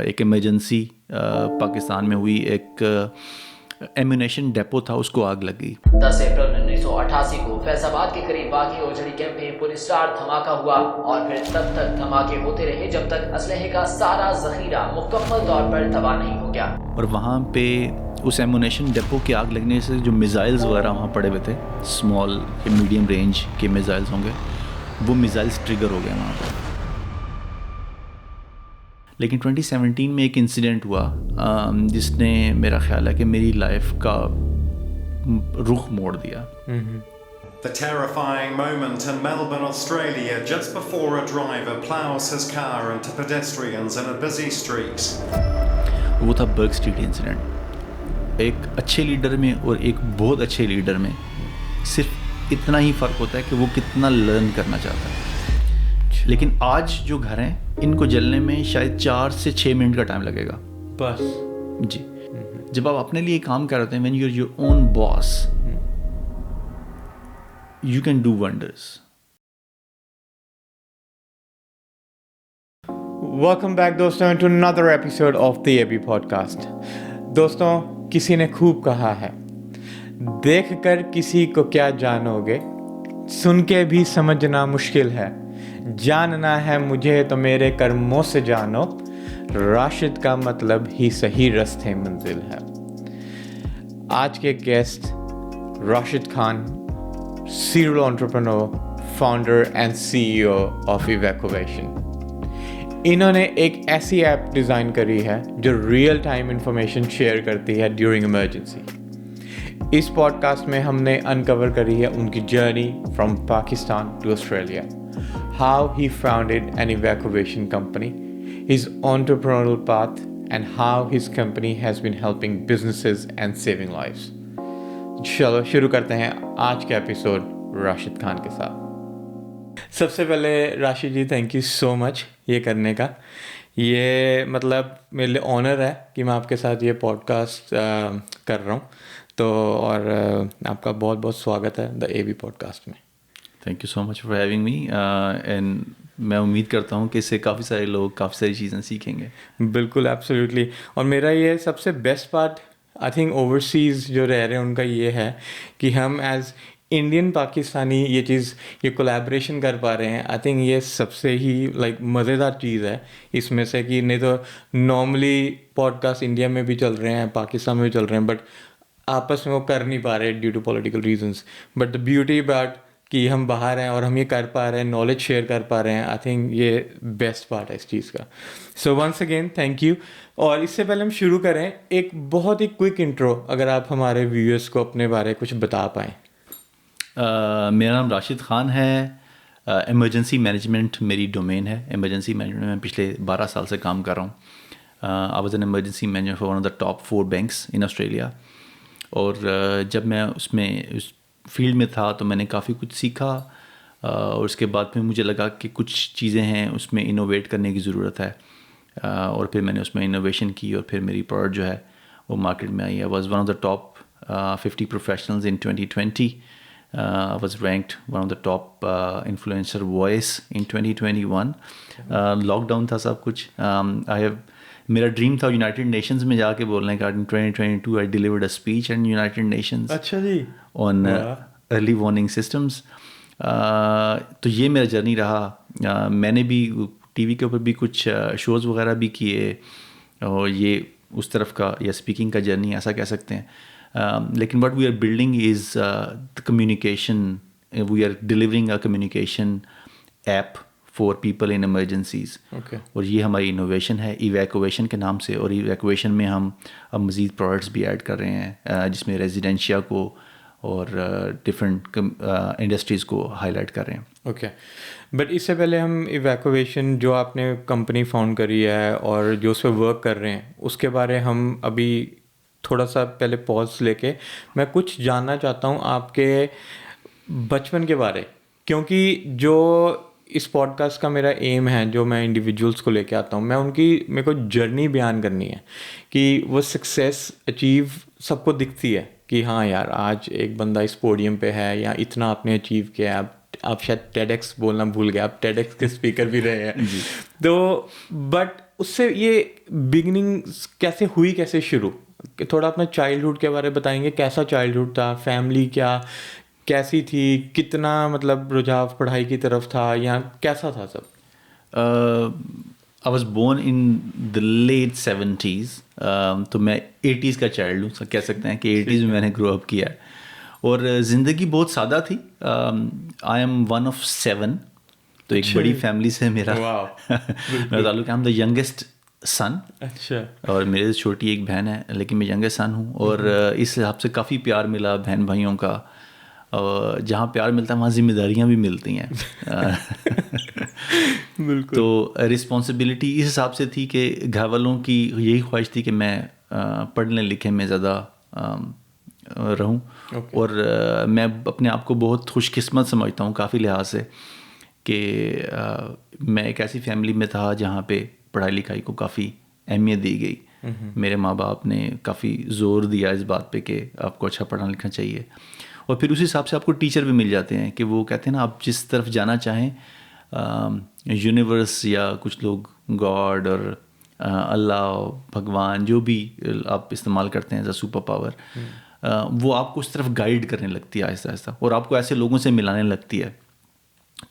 एक इमरजेंसी पाकिस्तान में हुई, एक एम्यूनेशन डेपो था, उसको आग लगी। 10 अप्रैल 1988 को फैजाबाद के करीब वाक़ई ओझड़ी कैंप में पुलिसटार धमाका हुआ और फिर तब तक धमाके होते रहे जब तक असलहे का सारा जखीरा मुकम्मल तौर पर तबाह नहीं हो गया। और वहाँ पे उस एम्यूनेशन डेपो की आग लगने से जो मिज़ाइल्स वगैरह वहाँ पड़े हुए थे, स्मॉल या मीडियम रेंज के मिज़ाइल्स होंगे, वो मिज़ाइल्स ट्रिगर हो गए वहाँ पर। लेकिन 2017 में एक इंसिडेंट हुआ जिसने मेरा ख्याल है कि मेरी लाइफ का रुख मोड़ दिया। The terrifying moment in Melbourne, Australia, just before a driver plows his car into pedestrians in a busy street. वो था बर्ग स्ट्रीट इंसिडेंट। एक अच्छे लीडर में और एक बहुत अच्छे लीडर में सिर्फ इतना ही फ़र्क होता है कि वो कितना लर्न करना चाहता है। लेकिन आज जो घर हैं इनको जलने में शायद 4 से 6 मिनट का टाइम लगेगा बस। जी। जब आप अपने लिए काम कर रहे हैं, when you are your own boss, you can do wonders. Welcome back दोस्तों to another episode of the AB podcast। दोस्तों, किसी ने खूब कहा है, देखकर किसी को क्या जानोगे, सुन के भी समझना मुश्किल है, जानना है मुझे तो मेरे कर्मों से जानो, राशिद का मतलब ही सही रास्ते मंजिल है। आज के guest Rashid Khan, serial entrepreneur, founder and CEO of Evacuation। इन्होंने एक ऐसी ऐप डिज़ाइन करी है जो रियल टाइम इंफॉर्मेशन शेयर करती है ड्यूरिंग इमरजेंसी। इस पॉडकास्ट में हमने अनकवर करी है उनकी journey from Pakistan to Australia, how he founded an evacuation company, his entrepreneurial path and how his company has been helping businesses and saving lives. चलो शुरू करते हैं आज का एपिसोड राशिद खान के साथ। सबसे पहले राशिद जी, थैंक यू सो मच ये करने का। ये मतलब मेरे लिए ऑनर है कि मैं आपके साथ ये पॉडकास्ट कर रहा हूँ, तो और आपका बहुत बहुत स्वागत है द एबी पॉडकास्ट में। Thank you so much for having me and मैं उम्मीद करता हूँ कि इससे काफ़ी सारे लोग काफ़ी सारी चीज़ें सीखेंगे। बिल्कुल, एब्सोल्युटली। और मेरा ये सबसे best part I think overseas जो रह रहे हैं उनका ये है कि हम एज इंडियन पाकिस्तानी ये कोलैबोरेशन कर पा रहे हैं। आई थिंक ये सबसे ही मज़ेदार चीज़ है इसमें से, कि नहीं तो नॉर्मली पॉडकास्ट इंडिया में भी चल रहे हैं, पाकिस्तान में भी चल रहे हैं, बट आपस में वो कर नहीं पा रहे due to political reasons. But the beauty about कि हम बाहर हैं और हम ये कर पा रहे हैं, नॉलेज शेयर कर पा रहे हैं, आई थिंक ये बेस्ट पार्ट है इस चीज़ का। So once again thank you. और इससे पहले हम शुरू करें, एक बहुत ही क्विक इंट्रो अगर आप हमारे व्यूअर्स को अपने बारे में कुछ बता पाएँ। मेरा नाम राशिद खान है। इमरजेंसी मैनेजमेंट मेरी डोमेन है। इमरजेंसी मैनेजमेंट में पिछले 12 साल से काम कर रहा हूँ। I was an emergency manager for one of the top 4 banks in Australia. और जब मैं उस फील्ड में था तो मैंने काफ़ी कुछ सीखा, और उसके बाद फिर मुझे लगा कि कुछ चीज़ें हैं उसमें इनोवेट करने की ज़रूरत है, और फिर मैंने उसमें इनोवेशन की और फिर मेरी प्रोडक्ट जो है वो मार्केट में आई। I was one of the top 50 professionals in 2020। I was ranked one of the top influencer voice in 2021। Lockdown था सब कुछ। मेरा ड्रीम था यूनाइटेड नेशंस में जाके बोलने का। In 2022 I delivered a speech in United Nations. अच्छा जी। On early warning systems. तो ये मेरा जर्नी रहा। मैंने भी टीवी के ऊपर भी कुछ शोज़ वगैरह भी किए, और ये उस तरफ का या स्पीकिंग का जर्नी ऐसा कह सकते हैं। लेकिन what we are building is the communication. We are delivering a communication app for people in emergencies. Okay. और ये हमारी इनोवेशन है इवैक्यूएशन के नाम से। और इवैक्यूएशन में हम अब मज़ीद प्रोडक्ट्स भी ऐड कर रहे हैं, जिसमें रेजिडेंशिया को और डिफरेंट इंडस्ट्रीज़ को हाईलाइट कर रहे हैं। ओके, बट इससे पहले हम इवैक्यूएशन जो आपने कंपनी फाउंड करी है और जो उस पर वर्क कर रहे हैं उसके बारे हम अभी थोड़ा सा पहले पॉज लेके मैं कुछ जानना चाहता हूँ आपके बचपन के बारे, क्योंकि जो इस पॉडकास्ट का मेरा एम है, जो मैं इंडिविजुअल्स को लेके आता हूँ, मेरे को जर्नी बयान करनी है कि वो सक्सेस अचीव सबको दिखती है कि हाँ यार आज एक बंदा इस पोडियम पे है या इतना आपने अचीव किया। आप शायद TEDx बोलना भूल गए, आप TEDx के स्पीकर भी रहे हैं। तो बट उससे ये बिगनिंग कैसे हुई, कैसे शुरू? थोड़ा अपना चाइल्डहुड के बारे में बताएंगे, कैसा चाइल्डहुड था, फैमिली क्या कैसी थी, कितना मतलब रुझाव पढ़ाई की तरफ था, या कैसा था सब? I was born in the late 70s, तो मैं 80s का चाइल्ड हूँ, कह सकते हैं कि 80s में मैंने ग्रो अप किया है। और ज़िंदगी बहुत सादा थी। आई एम वन ऑफ 7, तो एक बड़ी फैमिली से मेरा मेरा ताल्लुक है। I am the youngest son. अच्छा। और मेरे से छोटी एक बहन है, लेकिन मैं यंगेस्ट सन हूँ। और इस हिसाब से काफ़ी प्यार मिला बहन भाइयों का। और जहाँ प्यार मिलता है वहाँ जिम्मेदारियाँ भी मिलती हैं। बिल्कुल। तो रिस्पॉन्सिबिलिटी इस हिसाब से थी कि घर वालों की यही ख्वाहिश थी कि मैं पढ़ने लिखे में ज़्यादा रहूं। और मैं अपने आप को बहुत खुशकिस्मत समझता हूँ काफ़ी लिहाज से कि मैं एक ऐसी फैमिली में था जहाँ पे पढ़ाई लिखाई को काफ़ी अहमियत दी गई। मेरे माँ बाप ने काफ़ी ज़ोर दिया इस बात पे कि आपको अच्छा पढ़ना लिखना चाहिए। और फिर उस हिसाब से आपको टीचर भी मिल जाते हैं कि वो कहते हैं ना, आप जिस तरफ जाना चाहें, यूनिवर्स या कुछ लोग गॉड और अल्लाह भगवान जो भी आप इस्तेमाल करते हैं एज अ सुपर पावर, वो आपको उस तरफ गाइड करने लगती है आहिस्ता आहिस्ता, और आपको ऐसे लोगों से मिलाने लगती है।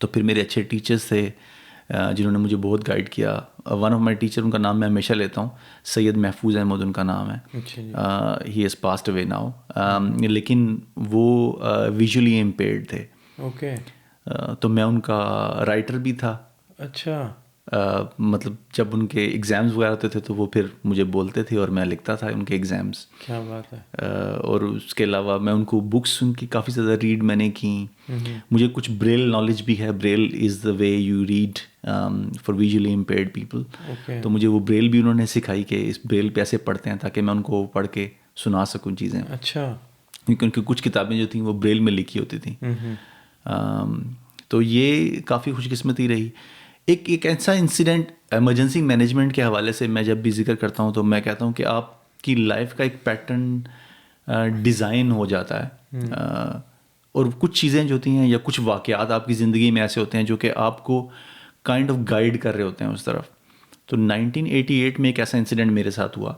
तो फिर मेरे अच्छे टीचर्स थे जिन्होंने मुझे बहुत गाइड किया। वन ऑफ माई टीचर, उनका नाम मैं हमेशा लेता हूँ, सैयद महफूज अहमद उनका नाम है। He has passed away now, लेकिन वो विजुअली इम्पेयर्ड थे। ओके। तो मैं उनका राइटर भी था। अच्छा। मतलब जब उनके एग्ज़ाम्स वगैरह होते थे तो वो फिर मुझे बोलते थे और मैं लिखता था उनके एग्ज़ाम्स। क्या बात है। और उसके अलावा मैं उनको बुक्स उनकी काफ़ी ज़्यादा रीड मैंने की। मुझे कुछ ब्रेल नॉलेज भी है। Braille is the way you read for visually impaired people. तो मुझे वो ब्रेल भी उन्होंने सिखाई कि इस ब्रेल पे ऐसे पढ़ते हैं, ताकि मैं उनको पढ़ के सुना सकूँ चीज़ें। अच्छा। क्योंकि उनकी कुछ किताबें जो थी वो ब्रेल में लिखी होती थी। तो ये काफ़ी खुशकिस्मती रही। एक ऐसा इंसिडेंट इमरजेंसी मैनेजमेंट के हवाले से मैं जब भी जिक्र करता हूँ तो मैं कहता हूँ कि आपकी लाइफ का एक पैटर्न डिज़ाइन हो जाता है। और कुछ चीज़ें जो होती हैं या कुछ वाक़यात आपकी ज़िंदगी में ऐसे होते हैं जो कि आपको काइंड ऑफ गाइड कर रहे होते हैं उस तरफ। तो 1988 में एक ऐसा इंसिडेंट मेरे साथ हुआ।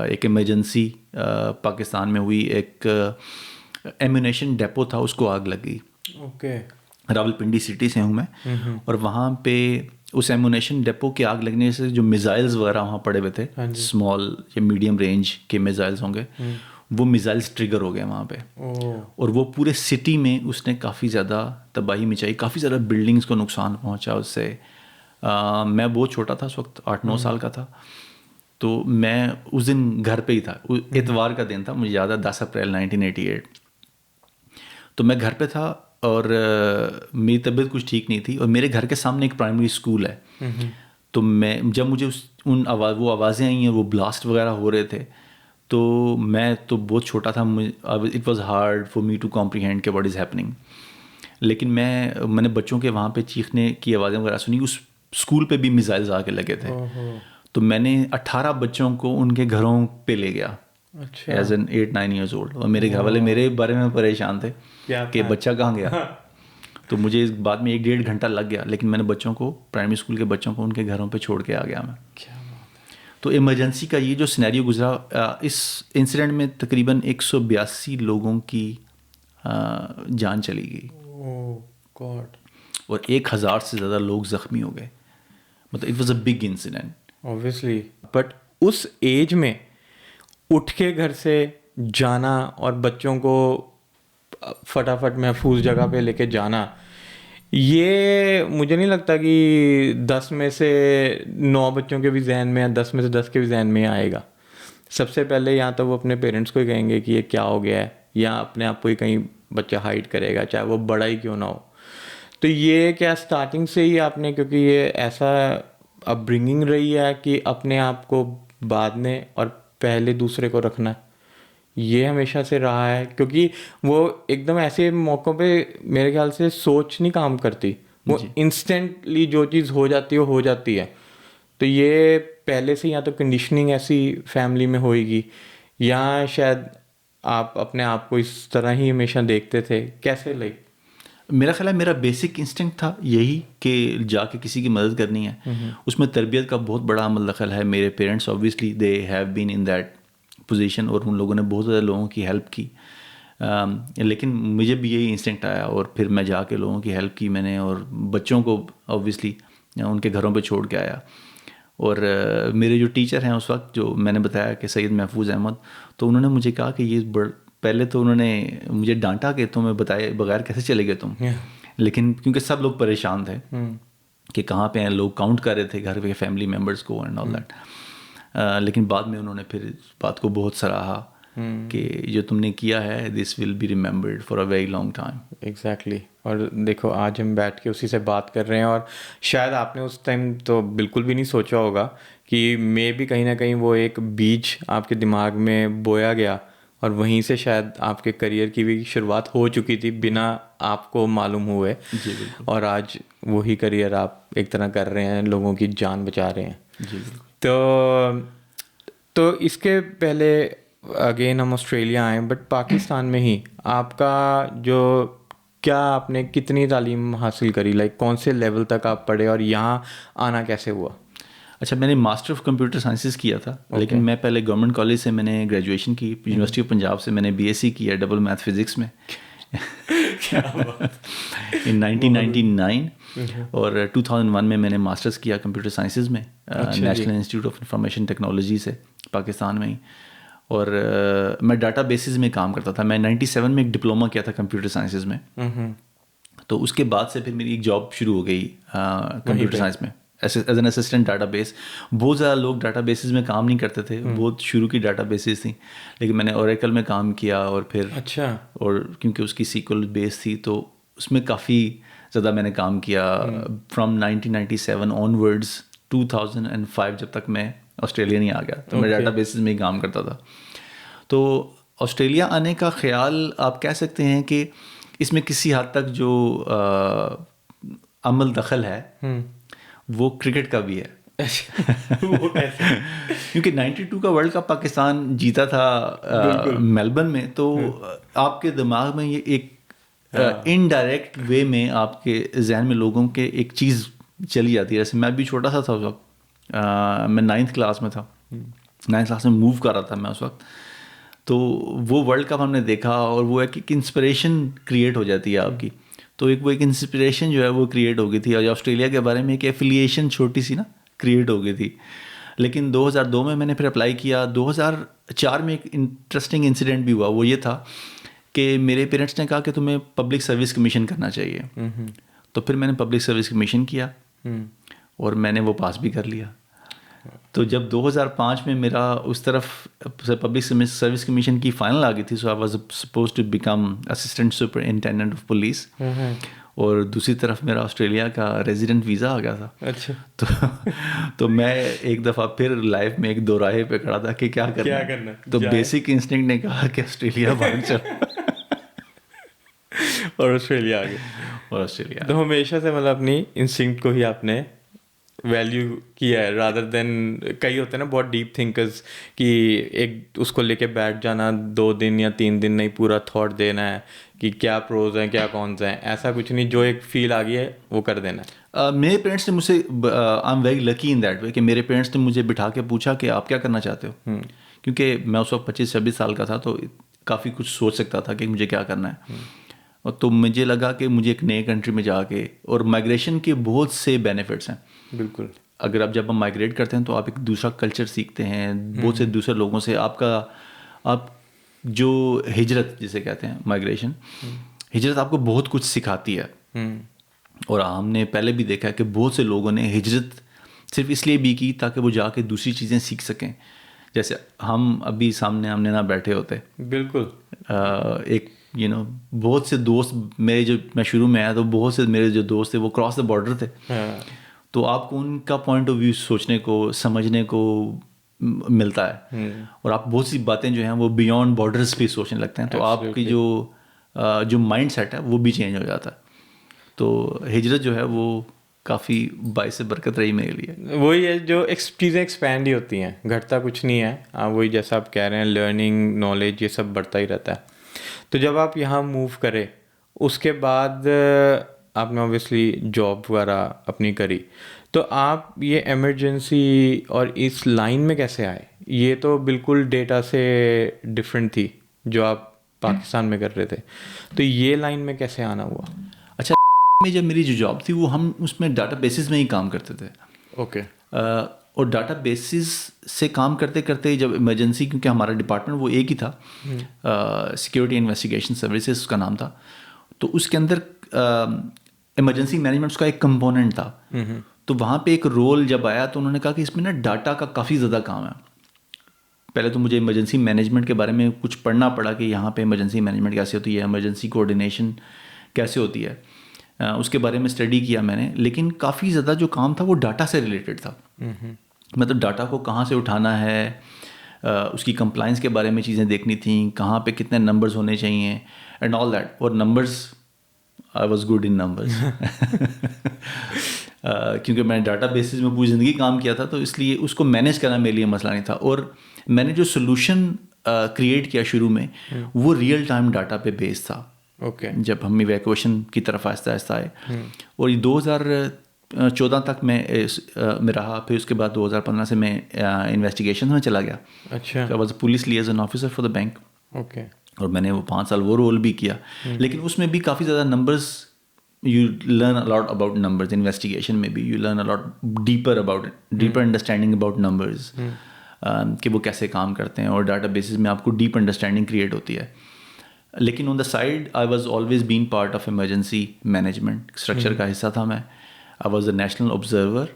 एक इमरजेंसी पाकिस्तान में हुई, एक एम्यूनेशन डेपो था, उसको आग लगी। ओके। रावलपिंडी सिटी से हूँ मैं। और वहाँ पे उस एम्यूनेशन डेपो के आग लगने से जो मिसाइल्स वगैरह वहाँ पड़े हुए थे, स्मॉल या मीडियम रेंज के मिसाइल्स होंगे, वो मिसाइल्स ट्रिगर हो गए वहाँ पे। और वो पूरे सिटी में उसने काफ़ी ज़्यादा तबाही मचाई, काफ़ी ज़्यादा बिल्डिंग्स को नुकसान पहुँचा उससे। मैं बहुत छोटा था उस वक्त, 8-9 साल का था। तो मैं उस दिन घर पे ही था, इतवार का दिन था, मुझे याद है 10 अप्रैल 1988। तो मैं घर पे था और मेरी तबीयत कुछ ठीक नहीं थी, और मेरे घर के सामने एक प्राइमरी स्कूल है। तो मैं जब मुझे वो आवाज़ें आई हैं, वो ब्लास्ट वगैरह हो रहे थे, तो मैं तो बहुत छोटा था, it was hard for me to comprehend के व्हाट इज़ हैपनिंग। लेकिन मैंने बच्चों के वहाँ पे चीखने की आवाज़ें वगैरह सुनी। उस स्कूल पे भी मिसाइल्स आके लगे थे। तो मैंने 18 बच्चों को उनके घरों पे ले गया। अच्छा। As an 8-9 years old. और मेरे घर वाले मेरे बारे में परेशान थे कि बच्चा कहाँ गया। तो मुझे इस बात में 1-1.5 घंटा लग गया, लेकिन मैंने बच्चों को, प्राइमरी स्कूल के बच्चों को उनके घरों पे छोड़ के आ गया मैं। क्या बात है। तो इमरजेंसी का ये जो सिनेरियो गुजरा, इस इंसिडेंट में तकरीबन 182 लोगों की जान चली गई। ओह गॉड। और 1000 से ज़्यादा लोग ज़ख्मी हो गए। मतलब it was a big incident obviously. But उस एज में उठ के घर से जाना और बच्चों को फटाफट महफूज जगह पे लेके जाना, ये मुझे नहीं लगता कि 10 में से 9 बच्चों के भी जहन में या 10 में से 10 के भी जहन में आएगा। सबसे पहले या तो वो अपने पेरेंट्स को ही कहेंगे कि ये क्या हो गया है, या अपने आप को ही कहीं बच्चा हाइड करेगा, चाहे वो बड़ा ही क्यों ना हो। तो ये क्या स्टार्टिंग से ही आपने, क्योंकि ये ऐसा अपब्रिंगिंग रही है कि अपने आप को बाद में और पहले दूसरे को रखना, ये हमेशा से रहा है? क्योंकि वो एकदम ऐसे मौक़ों पे मेरे ख्याल से सोच नहीं काम करती, वो इंस्टेंटली जो चीज़ हो जाती है वो हो जाती है। तो ये पहले से या तो कंडीशनिंग ऐसी फैमिली में होएगी, या शायद आप अपने आप को इस तरह ही हमेशा देखते थे, कैसे? लाइक मेरा ख्याल है मेरा बेसिक इंस्टिंक्ट था यही कि जाके किसी की मदद करनी है। उसमें तरबियत का बहुत बड़ा अमल दखल है। मेरे parents obviously they have been in that position और उन लोगों ने बहुत ज़्यादा लोगों की हेल्प की। लेकिन मुझे भी यही इंस्टिंक्ट आया और फिर मैं जाके लोगों की हेल्प की मैंने, और बच्चों को ऑब्वियसली उनके घरों पे छोड़ के आया। और मेरे जो टीचर हैं उस वक्त, जो मैंने बताया कि सैयद महफूज अहमद, तो उन्होंने मुझे कहा कि ये पहले तो उन्होंने मुझे डांटा कि तुम्हें बताए बगैर कैसे चले गए तुम। लेकिन क्योंकि सब लोग परेशान थे कि कहाँ पे हैं, लोग काउंट कर रहे थे घर पे फैमिली मेम्बर्स को एंड ऑल दैट। लेकिन बाद में उन्होंने फिर इस बात को बहुत सराहा कि जो तुमने किया है this will be remembered for a very long time. Exactly और देखो आज हम बैठ के उसी से बात कर रहे हैं, और शायद आपने उस टाइम तो बिल्कुल भी नहीं सोचा होगा कि मे भी कहीं ना कहीं वो एक बीज आपके दिमाग में बोया गया और वहीं से शायद आपके करियर की भी शुरुआत हो चुकी थी बिना आपको मालूम हुए। जी बिल्कुल। और आज वही करियर आप एक तरह कर रहे हैं, लोगों की जान बचा रहे हैं। जी बिल्कुल। तो इसके पहले अगेन हम ऑस्ट्रेलिया आए, बट पाकिस्तान में ही आपका जो क्या आपने कितनी तालीम हासिल करी, लाइक कौन से लेवल तक आप पढ़े और यहाँ आना कैसे हुआ? अच्छा, मैंने मास्टर ऑफ कंप्यूटर साइंसेस किया था। लेकिन मैं पहले गवर्नमेंट कॉलेज से मैंने ग्रेजुएशन की, यूनिवर्सिटी ऑफ पंजाब से मैंने बीएससी किया डबल मैथ फिजिक्स में इन 1999। और 2001 में मैंने मास्टर्स किया कंप्यूटर साइंसेज में national institute of information technology से पाकिस्तान में ही। और मैं डाटा बेसिस में काम करता था। मैं 97 में एक डिप्लोमा किया था कंप्यूटर साइंसेज में। तो उसके बाद से फिर मेरी एक जॉब शुरू हो गई कंप्यूटर साइंस में as an assistant database. बहुत ज़्यादा लोग डाटा बेसिस में काम नहीं करते थे, बहुत शुरू की डाटा बेसिस थी। लेकिन मैंने ओरेकल में काम किया और फिर और क्योंकि उसकी सीक्वल बेस थी तो उसमें काफ़ी ज़्यादा मैंने काम किया। फ्रॉम 1997 ऑनवर्ड्स 2005 जब तक मैं ऑस्ट्रेलिया नहीं आ गया तो मैं डाटा बेसिस में ही काम करता था। तो ऑस्ट्रेलिया आने का ख्याल आप कह सकते हैं कि इसमें किसी हद तक जो अमल दखल है वो क्रिकेट का भी है। वो कैसे? क्योंकि 92 का वर्ल्ड कप पाकिस्तान जीता था मेलबर्न में, तो आपके दिमाग में ये एक इनडायरेक्ट वे में आपके जहन में लोगों के एक चीज़ चली जाती है। जैसे मैं भी छोटा सा था उस वक्त, मैं 9th क्लास में था, 9th क्लास में मूव कर रहा था मैं उस वक्त। तो वो वर्ल्ड कप हमने देखा और वो एक इंस्पिरेशन क्रिएट हो जाती है आपकी। तो वो एक इंस्पिरेशन जो है वो क्रिएट हो गई थी और ऑस्ट्रेलिया के बारे में एक एफिलिएशन छोटी सी ना क्रिएट हो गई थी। लेकिन 2002 में मैंने फिर अप्लाई किया। 2004 में एक इंटरेस्टिंग इंसिडेंट भी हुआ। वो ये था कि मेरे पेरेंट्स ने कहा कि तुम्हें पब्लिक सर्विस कमीशन करना चाहिए। तो फिर मैंने पब्लिक सर्विस कमीशन किया और मैंने वो पास भी कर लिया। तो जब 2005 में मेरा उस तरफ से पब्लिक सर्विस कमीशन की फाइनल आ गई थी, so I was supposed to become assistant superintendent of police, और दूसरी तरफ मेरा ऑस्ट्रेलिया का रेजिडेंट वीज़ा आ गया था। अच्छा। तो मैं एक दफ़ा फिर लाइफ में एक दोराहे पे खड़ा था कि क्या करना। तो बेसिक इंस्टिंक्ट ने कहा कि ऑस्ट्रेलिया भाग चल और ऑस्ट्रेलिया आ गए। और ऑस्ट्रेलिया तो हमेशा से मतलब अपनी इंस्टिंक्ट को ही आपने वैल्यू किया है रादर देन कई होते हैं ना बहुत डीप थिंकर्स कि एक उसको लेके बैठ जाना 2 दिन या 3 दिन नहीं, पूरा थॉट देना है कि क्या प्रोज हैं क्या कॉन्स हैं, ऐसा कुछ नहीं, जो एक फील आ गई है वो कर देना है। मेरे पेरेंट्स ने मुझसे, I am very lucky in that way कि मेरे पेरेंट्स ने मुझे बिठा के पूछा कि आप क्या करना चाहते हो। क्योंकि मैं उस वक्त 25-26 साल का था तो काफ़ी कुछ सोच सकता था कि मुझे क्या करना है। और तो मुझे लगा कि मुझे एक नए कंट्री में जाके, और माइग्रेशन के बहुत से बेनिफिट्स हैं। बिल्कुल। अगर आप जब हम माइग्रेट करते हैं तो आप एक दूसरा कल्चर सीखते हैं, बहुत से दूसरे लोगों से आप जो हिजरत जिसे कहते हैं माइग्रेशन, हिजरत आपको बहुत कुछ सिखाती है। और हमने पहले भी देखा है कि बहुत से लोगों ने हिजरत सिर्फ इसलिए भी की ताकि वो जाके दूसरी चीज़ें सीख सकें। जैसे हम अभी सामने हमने ना बैठे होते, बिल्कुल एक बहुत से दोस्त मेरे, जो मैं शुरू में आया तो बहुत से मेरे जो दोस्त थे वो क्रॉस द बॉर्डर थे। तो आपको उनका पॉइंट ऑफ व्यू सोचने को, समझने को मिलता है। और आप बहुत सी बातें जो हैं वो बियॉन्ड बॉर्डर्स पे सोचने लगते हैं। तो आपकी जो माइंड सेट है वो भी चेंज हो जाता है। तो हिजरत जो है वो काफ़ी बाइस बरकत रही मेरे लिए। वही है, जो चीज़ें एक्सपैंड ही होती हैं, घटता कुछ नहीं है। वही जैसा आप कह रहे हैं, लर्निंग, नॉलेज, ये सब बढ़ता ही रहता है। तो जब आप यहाँ मूव करें उसके बाद आपने ऑब्वियसली जॉब वगैरह अपनी करी, तो आप ये इमरजेंसी और इस लाइन में कैसे आए? ये तो बिल्कुल डेटा से डिफरेंट थी जो आप पाकिस्तान में कर रहे थे, तो ये लाइन में कैसे आना हुआ? अच्छा, में जब मेरी जो जॉब थी वो हम उसमें डाटा बेसिस में ही काम करते थे। ओके। और डाटा बेसिस से काम करते करते जब इमरजेंसी, क्योंकि हमारा डिपार्टमेंट वो एक ही था, सिक्योरिटी इन्वेस्टिगेशन सर्विसेज उसका नाम था, तो उसके अंदर इमरजेंसी मैनेजमेंट उसका एक कंपोनेंट था। तो वहाँ पे एक रोल जब आया तो उन्होंने कहा कि इसमें ना डाटा का काफ़ी ज़्यादा काम है। पहले तो मुझे इमरजेंसी मैनेजमेंट के बारे में कुछ पढ़ना पड़ा कि यहाँ पे इमरजेंसी मैनेजमेंट कैसे होती है, इमरजेंसी कोऑर्डिनेशन कैसे होती है, उसके बारे में स्टडी किया मैंने। लेकिन काफ़ी ज़्यादा जो काम था वो डाटा से रिलेटेड था। मतलब डाटा को कहाँ से उठाना है, उसकी कंप्लाइंस के बारे में चीज़ें देखनी थी, कहाँ पे कितने नंबर्स होने चाहिए एंड ऑल दैट। और numbers, I was good in numbers क्योंकि मैंने डाटा बेसिस में पूरी ज़िंदगी काम किया था, तो इसलिए उसको मैनेज करना मेरे लिए मसला नहीं था। और मैंने जो सोल्यूशन क्रिएट किया शुरू में वो रियल टाइम डाटा पे बेस्ड था। ओके। जब हम इवैक्यूएशन की तरफ आहिस्ता आहिस्ता आए, और ये 2014 तक मैं में रहा। फिर उसके बाद 2015 से मैं इन्वेस्टिगेशन में चला गया। अच्छा। I was police liaison officer for the bank, okay. और मैंने वो 5 साल वो रोल भी किया। लेकिन उसमें भी काफ़ी ज़्यादा numbers, you learn a lot about numbers. Investigation में भी you learn a lot deeper understanding about numbers, कि वो कैसे काम करते हैं, और डाटा बेसिस में आपको डीप अंडरस्टैंडिंग क्रिएट होती है। लेकिन on the side I was always been part of emergency management structure का हिस्सा था मैं। I was the national observer,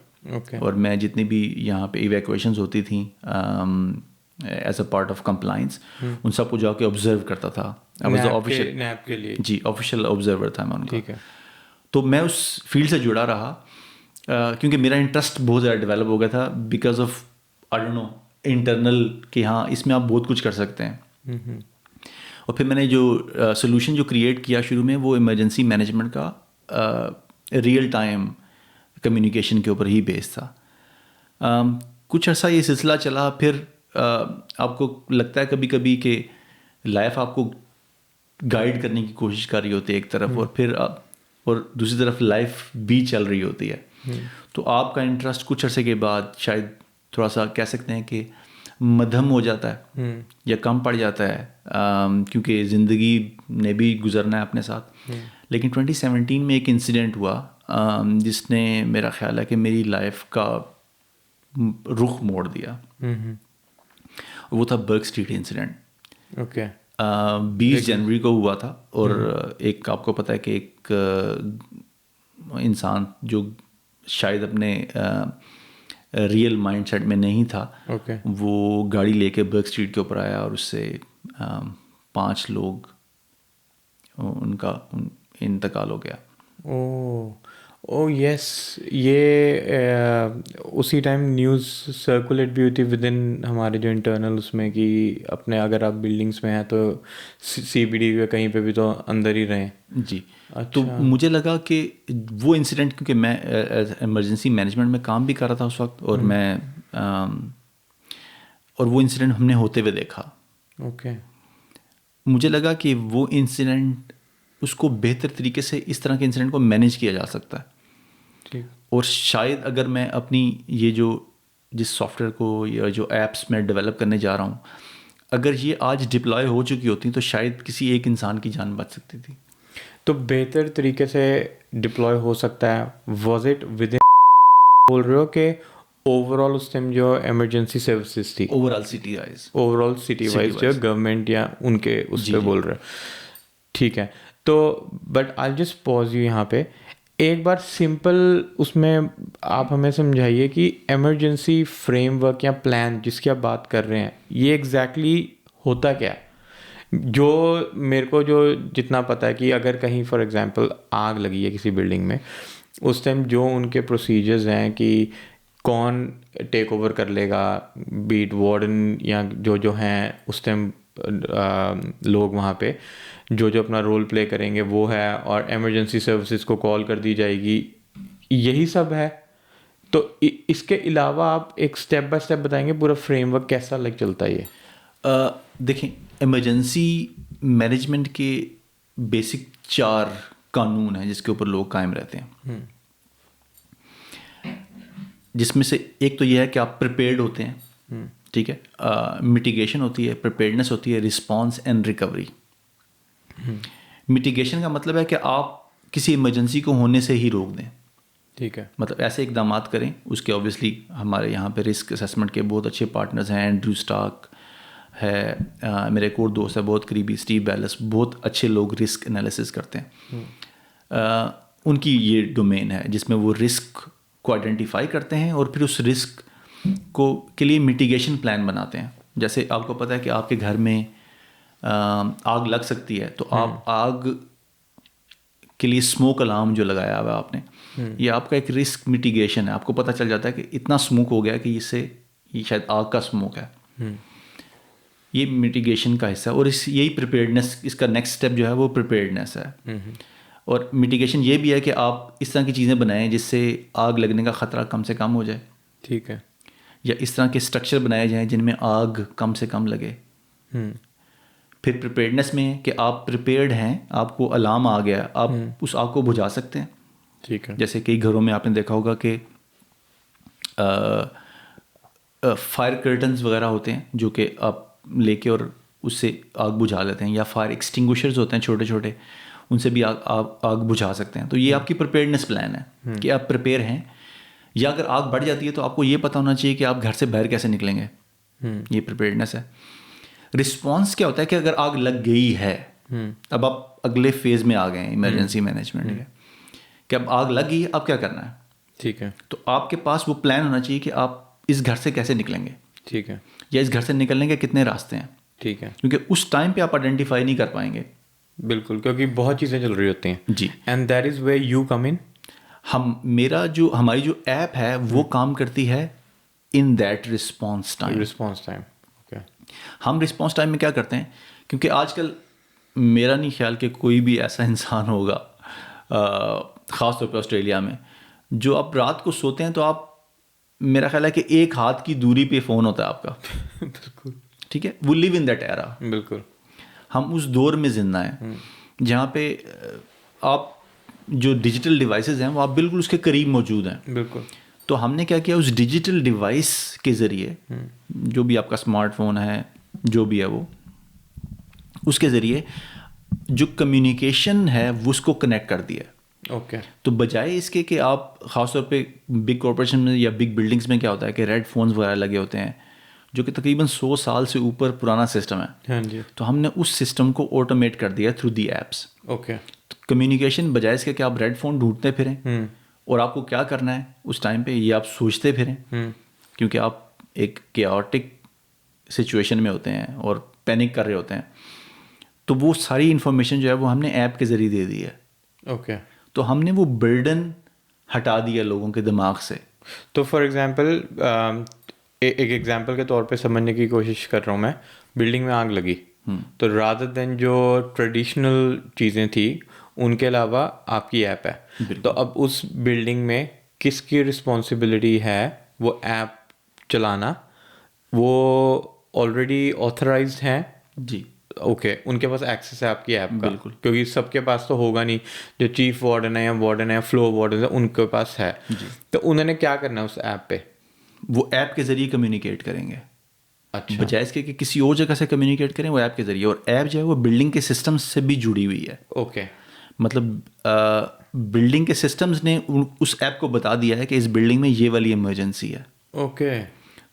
और मैं जितनी भी यहाँ पे इवैक्यूएशंस होती थी as a part of compliance, उन सबको जाके ऑब्जर्व करता था। I was the official NAP के लिए। जी, ऑफिशियल ऑब्जर्वर था मैं उनका। ठीक है। तो मैं उस फील्ड से जुड़ा रहा, क्योंकि मेरा इंटरेस्ट बहुत ज़्यादा डेवलप हो गया था because of I don't know internal, कि हाँ इसमें आप बहुत कुछ कर सकते हैं। और फिर मैंने जो सोल्यूशन जो क्रिएट किया शुरू में, वो इमरजेंसी मैनेजमेंट का रियल टाइम कम्युनिकेशन के ऊपर ही बेस्ड था। कुछ अर्सा ये सिलसिला चला। फिर आपको लगता है कभी कभी कि लाइफ आपको गाइड करने की कोशिश कर रही होती है एक तरफ, और फिर और दूसरी तरफ लाइफ भी चल रही होती है। तो आपका इंटरेस्ट कुछ अरसे के बाद शायद थोड़ा सा कह सकते हैं कि मध्यम हो जाता है या कम पड़ जाता है, क्योंकि ज़िंदगी ने भी गुजरना है अपने साथ। लेकिन 2017 में एक इंसिडेंट हुआ जिसने मेरा ख्याल है कि मेरी लाइफ का रुख मोड़ दिया। वो था बर्ग स्ट्रीट इंसिडेंट। ओके। 20 जनवरी को हुआ था। और एक आपको पता है कि एक इंसान जो शायद अपने रियल माइंडसेट में नहीं था, वो गाड़ी लेके बर्ग स्ट्रीट के ऊपर आया, और उससे 5 लोग उनका इंतकाल हो गया। ओ यस, ये उसी टाइम न्यूज़ सर्कुलेट भी होती विद इन हमारे जो इंटरनल उसमें, कि अपने अगर आप बिल्डिंग्स में हैं तो CBD में कहीं पे भी तो अंदर ही रहें। जी। तो मुझे लगा कि वो इंसिडेंट, क्योंकि मैं इमरजेंसी मैनेजमेंट में काम भी कर रहा था उस वक्त, और और वो इंसिडेंट हमने होते हुए देखा। ओके। मुझे लगा कि वो इंसिडेंट, उसको बेहतर तरीके से इस तरह के इंसिडेंट को मैनेज किया जा सकता है। ठीक। और शायद अगर मैं अपनी ये जिस सॉफ्टवेयर को या जो एप्स मैं डेवलप करने जा रहा हूँ, अगर ये आज डिप्लॉय हो चुकी होती तो शायद किसी एक इंसान की जान बच सकती थी। तो बेहतर तरीके से डिप्लॉय हो सकता है। वॉज इट विद इन बोल रहे हो कि ओवरऑल उस टाइम जो इमरजेंसी सर्विसेज थी, ओवरऑल सिटी वाइज जो गवर्नमेंट या उनके उस पर बोल रहे हो? ठीक है। तो but I just pause you यहाँ पे एक बार। सिंपल उसमें आप हमें समझाइए कि इमरजेंसी फ्रेमवर्क या प्लान जिसकी आप बात कर रहे हैं, ये एग्जैक्टली होता क्या है? जो मेरे को जो जितना पता है कि अगर कहीं फॉर एग्जांपल आग लगी है किसी बिल्डिंग में, उस टाइम जो उनके प्रोसीजर्स हैं कि कौन टेक ओवर कर लेगा, बीट वार्डन या जो हैं उस टाइम लोग वहाँ पे जो अपना रोल प्ले करेंगे वो है, और इमरजेंसी सर्विसेज को कॉल कर दी जाएगी, यही सब है। तो इसके अलावा आप एक स्टेप बाय स्टेप बताएंगे पूरा फ्रेमवर्क कैसा चलता है ये? देखें, इमरजेंसी मैनेजमेंट के बेसिक 4 कानून हैं जिसके ऊपर लोग कायम रहते हैं, जिसमें से एक तो यह है कि आप प्रिपेयर्ड होते हैं, ठीक है, मिटिगेशन होती है, प्रिपेयर्डनेस होती है, रिस्पॉन्स एंड रिकवरी। मिटिगेशन का मतलब है कि आप किसी इमरजेंसी को होने से ही रोक दें, ठीक है, मतलब ऐसे इकदाम करें। उसके ऑब्वियसली हमारे यहाँ पे रिस्क असेसमेंट के बहुत अच्छे पार्टनर्स हैं, एंड्रू स्टार्क है, मेरे एक और दोस्त है बहुत करीबी, स्टीव बैलस, बहुत अच्छे लोग रिस्क एनालिसिस करते हैं। उनकी ये डोमेन है जिसमें वो रिस्क को आइडेंटिफाई करते हैं और फिर उस रिस्क को के लिए मिटिगेशन प्लान बनाते हैं। जैसे आपको पता है कि आपके घर में आग लग सकती है, तो आप आग के लिए स्मोक अलार्म जो लगाया हुआ है आपने, ये आपका एक रिस्क मिटिगेशन है। आपको पता चल जाता है कि इतना स्मोक हो गया कि इससे ये शायद आग का स्मोक है, ये मिटिगेशन का हिस्सा है। और यही प्रिपेयर्डनेस, इसका नेक्स्ट स्टेप जो है वो प्रिपेयर्डनेस है। और मिटिगेशन ये भी है कि आप इस तरह की चीज़ें बनाएं जिससे आग लगने का ख़तरा कम से कम हो जाए, ठीक है, या इस तरह के स्ट्रक्चर बनाए जाएं जिनमें आग कम से कम लगे। फिर प्रिपेयर्डनेस में कि आप प्रिपेयर्ड हैं, आपको अलार्म आ गया, आप उस आग को बुझा सकते हैं, ठीक है। जैसे कई घरों में आपने देखा होगा कि फायर कर्टन्स वगैरह होते हैं जो कि आप लेके और उससे आग बुझा लेते हैं, या फायर एक्सटिंग्विशर्स होते हैं छोटे छोटे, उनसे भी आग बुझा सकते हैं। तो ये आपकी प्रिपेयर्डनेस प्लान है कि आप प्रिपेयर हैं, या अगर आग बढ़ जाती है तो आपको ये पता होना चाहिए कि आप घर से बाहर कैसे निकलेंगे, ये प्रिपेयर्डनेस है। रिस्पॉन्स क्या होता है कि अगर आग लग गई है, अब आप अगले फेज में आ गए हैं इमरजेंसी मैनेजमेंट के, कि अब आग लग गई है, अब क्या करना है, ठीक है, तो आपके पास वो प्लान होना चाहिए कि आप इस घर से कैसे निकलेंगे, ठीक है, या इस घर से निकलने के कितने रास्ते हैं, ठीक है, क्योंकि उस टाइम पे आप आइडेंटिफाई नहीं कर पाएंगे। बिल्कुल, क्योंकि बहुत चीज़ें चल रही होती हैं जी। And that is where you come in. हमारी जो ऐप है वो काम करती है in that response time. Response time, okay. हम रिस्पॉन्स टाइम में क्या करते हैं, क्योंकि आजकल मेरा नहीं ख्याल कि कोई भी ऐसा इंसान होगा, ख़ास तौर पे ऑस्ट्रेलिया में, जो आप रात को सोते हैं तो आप, मेरा ख्याल है कि एक हाथ की दूरी पे फ़ोन होता है आपका। बिल्कुल, ठीक है, वो लिव इन दैट एरा। बिल्कुल, हम उस दौर में जिंदा हैं जहाँ पे आप जो डिजिटल डिवाइसेस हैं वो आप बिल्कुल उसके करीब मौजूद हैं। बिल्कुल। तो हमने क्या किया, उस डिजिटल डिवाइस के ज़रिए, जो भी आपका स्मार्टफोन है, जो भी है वो, उसके ज़रिए जो कम्युनिकेशन है वो उसको कनेक्ट कर दिया। ओके। तो बजाय इसके कि आप ख़ासतौर पे बिग कॉर्पोरेशन में या बिग बिल्डिंग्स में क्या होता है कि रेड फोन्स वगैरह लगे होते हैं, जो कि तकरीबन 100 साल से ऊपर पुराना सिस्टम है। हाँ जी। तो हमने उस सिस्टम को ऑटोमेट कर दिया थ्रू दी एप्स। ओके। तो कम्युनिकेशन बजाय इसके कि आप रेड फ़ोन ढूंढते फिरें और आपको क्या करना है उस टाइम पे, ये आप सोचते फिरें, क्योंकि आप एक केओटिक सिचुएशन में होते हैं और पैनिक कर रहे होते हैं। तो वो सारी इन्फॉर्मेशन जो है वो हमने ऐप के ज़रिए दे दी है। ओके। तो हमने वो बर्डन हटा दिया लोगों के दिमाग से। तो फॉर एग्जांपल एक एग्जांपल के तौर पे समझने की कोशिश कर रहा हूँ मैं। बिल्डिंग में आग लगी, तो रादर देन जो ट्रेडिशनल चीज़ें थी उनके अलावा आपकी ऐप है, तो अब उस बिल्डिंग में किसकी रिस्पॉन्सिबिलिटी है वो ऐप चलाना? वो ऑलरेडी ऑथराइज्ड हैं? जी, ओके, उनके पास एक्सेस है आपकी ऐप का? बिल्कुल। क्योंकि सबके पास तो होगा नहीं, जो चीफ वार्डन है या वार्डन है, फ्लोर वार्डन है, उनके पास है। तो उन्होंने क्या करना है उस ऐप पे? वो ऐप के ज़रिए कम्युनिकेट करेंगे। अच्छा। बजाय इसके कि किसी और जगह से कम्युनिकेट करें, वो ऐप के ज़रिए। और ऐप जो है वो बिल्डिंग के सिस्टम से भी जुड़ी हुई है। ओके। मतलब बिल्डिंग के सिस्टम्स ने उस ऐप को बता दिया है कि इस बिल्डिंग में ये वाली इमरजेंसी है। ओके।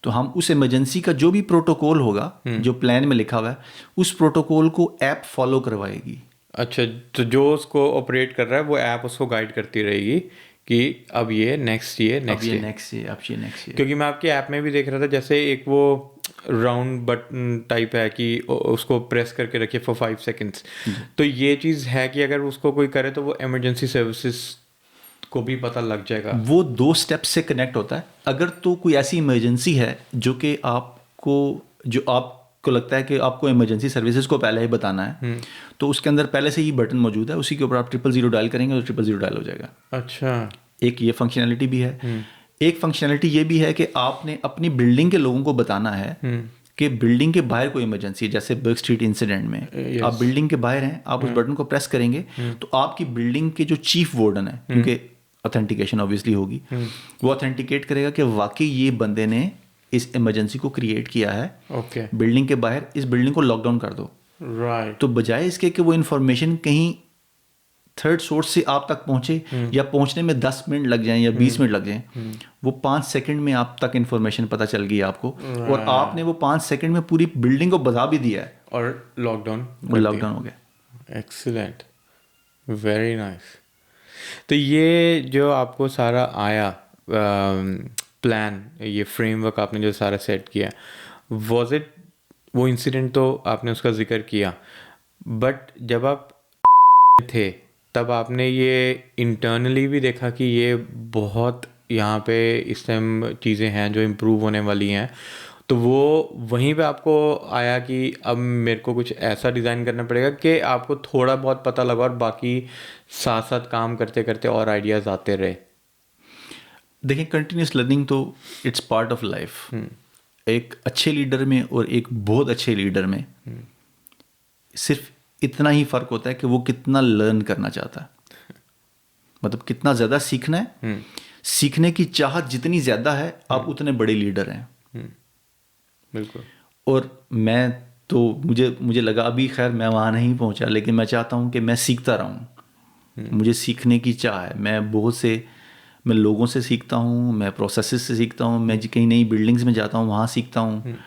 तो हम उस इमरजेंसी का जो भी प्रोटोकॉल होगा, जो प्लान में लिखा हुआ है, उस प्रोटोकॉल को ऐप फॉलो करवाएगी। अच्छा, तो जो उसको ऑपरेट कर रहा है वो ऐप उसको गाइड करती रहेगी कि अब ये नेक्स्ट ये क्योंकि मैं आपकी ऐप में भी देख रहा था, जैसे एक वो राउंड बटन टाइप है कि उसको प्रेस करके रखिए फॉर 5 सेकेंड्स। तो ये चीज़ है कि अगर उसको कोई करे तो वो इमरजेंसी सर्विसेज को भी पता लग जाएगा। वो 2 स्टेप्स से कनेक्ट होता है। अगर तो कोई ऐसी इमरजेंसी है जो कि आपको लगता है कि आपको इमरजेंसी सर्विसेज को पहले ही बताना है, तो उसके अंदर पहले से ही बटन मौजूद है, उसी के ऊपर आप 000 डायल करेंगे तो 000 डायल हो जाएगा। अच्छा। एक ये फंक्शनैलिटी भी है। एक फंक्शनैलिटी ये भी है कि आपने अपनी बिल्डिंग के लोगों को बताना है कि बिल्डिंग के बाहर कोई इमरजेंसी है, जैसे बर्ग स्ट्रीट इंसिडेंट में आप बिल्डिंग के बाहर हैं, आप उस बटन को प्रेस करेंगे तो आपकी बिल्डिंग के जो चीफ वार्डन है, क्योंकि ऑथेंटिकेशन ऑब्वियसली होगी, वो ऑथेंटिकेट करेगा कि वाकई ये बंदे ने इस इमरजेंसी को क्रिएट किया है। ओके, बिल्डिंग के बाहर इस बिल्डिंग को लॉकडाउन कर दो। राइट। तो बजाय इसके कि वो इन्फॉर्मेशन कहीं थर्ड सोर्स से आप तक पहुंचे या पहुंचने में 10 मिनट लग जाएं या 20 मिनट लग जाएं, वो 5 सेकंड में आप तक इन्फॉर्मेशन पता चल गई आपको, और आपने वो 5 सेकंड में पूरी बिल्डिंग को बता भी दिया है और लॉकडाउन हो गया। Excellent, very nice. तो ये जो आपको सारा आया प्लान, ये फ्रेमवर्क आपने जो सारा सेट किया, वाज इट, वो इंसिडेंट तो आपने उसका जिक्र किया, बट जब आप थे तब आपने ये इंटरनली भी देखा कि ये बहुत यहाँ पे इस टाइम चीज़ें हैं जो इम्प्रूव होने वाली हैं, तो वो वहीं पे आपको आया कि अब मेरे को कुछ ऐसा डिज़ाइन करना पड़ेगा कि आपको थोड़ा बहुत पता लगा और बाकी साथ साथ काम करते करते और आइडियाज़ आते रहे? देखिए, कंटिन्यूस लर्निंग तो इट्स पार्ट ऑफ लाइफ। एक अच्छे लीडर में और एक बहुत अच्छे लीडर में सिर्फ इतना ही फ़र्क होता है कि वो कितना लर्न करना चाहता है, मतलब कितना ज़्यादा सीखना है। सीखने की चाहत जितनी ज़्यादा है, आप उतने बड़े लीडर हैं। बिल्कुल। और मैं तो मुझे लगा, अभी खैर मैं वहाँ नहीं पहुँचा, लेकिन मैं चाहता हूँ कि मैं सीखता रहूँ। मुझे सीखने की चाह है। मैं लोगों से सीखता हूँ, मैं प्रोसेसेस से सीखता हूँ, मैं कहीं नई बिल्डिंग्स में जाता हूँ, वहाँ सीखता हूँ,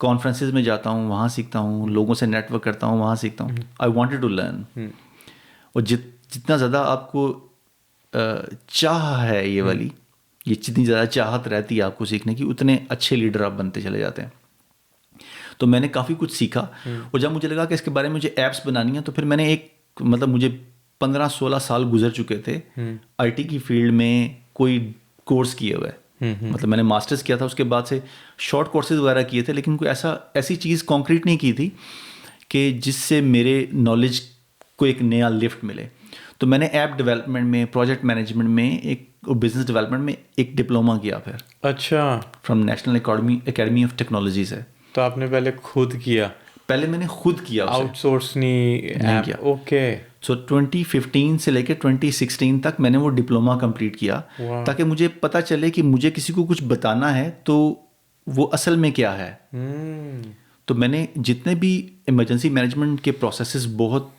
कॉन्फ्रेंसेस में जाता हूँ, वहाँ सीखता हूँ, लोगों से नेटवर्क करता हूँ, वहाँ सीखता हूँ। I wanted to learn. और जितना ज़्यादा आपको चाह है ये वाली, ये जितनी ज़्यादा चाहत रहती है आपको सीखने की, उतने अच्छे लीडर आप बनते चले जाते हैं। तो मैंने काफ़ी कुछ सीखा, और जब मुझे लगा कि इसके बारे में मुझे ऐप्स बनानी है, तो फिर मैंने मतलब मुझे 15-16 साल गुजर चुके थे आईटी की फील्ड में कोई कोर्स किए हुए। मतलब मैंने मास्टर्स किया था, उसके बाद से शॉर्ट कोर्सेज वगैरह किए थे, लेकिन कोई ऐसी चीज़ कॉन्क्रीट नहीं की थी कि जिससे मेरे नॉलेज को एक नया लिफ्ट मिले। तो मैंने ऐप डेवलपमेंट में, प्रोजेक्ट मैनेजमेंट में, एक बिजनेस डेवलपमेंट में एक डिप्लोमा किया फिर। अच्छा। From national academy of technology से। तो आपने पहले खुद किया? पहले मैंने खुद किया, आउटसोर्स नहीं किया। ओके। सो 2015 से लेकर 2016 तक मैंने वो डिप्लोमा कंप्लीट किया, ताकि मुझे पता चले कि मुझे किसी को कुछ बताना है तो वो असल में क्या है। तो मैंने जितने भी इमरजेंसी मैनेजमेंट के प्रोसेसेस बहुत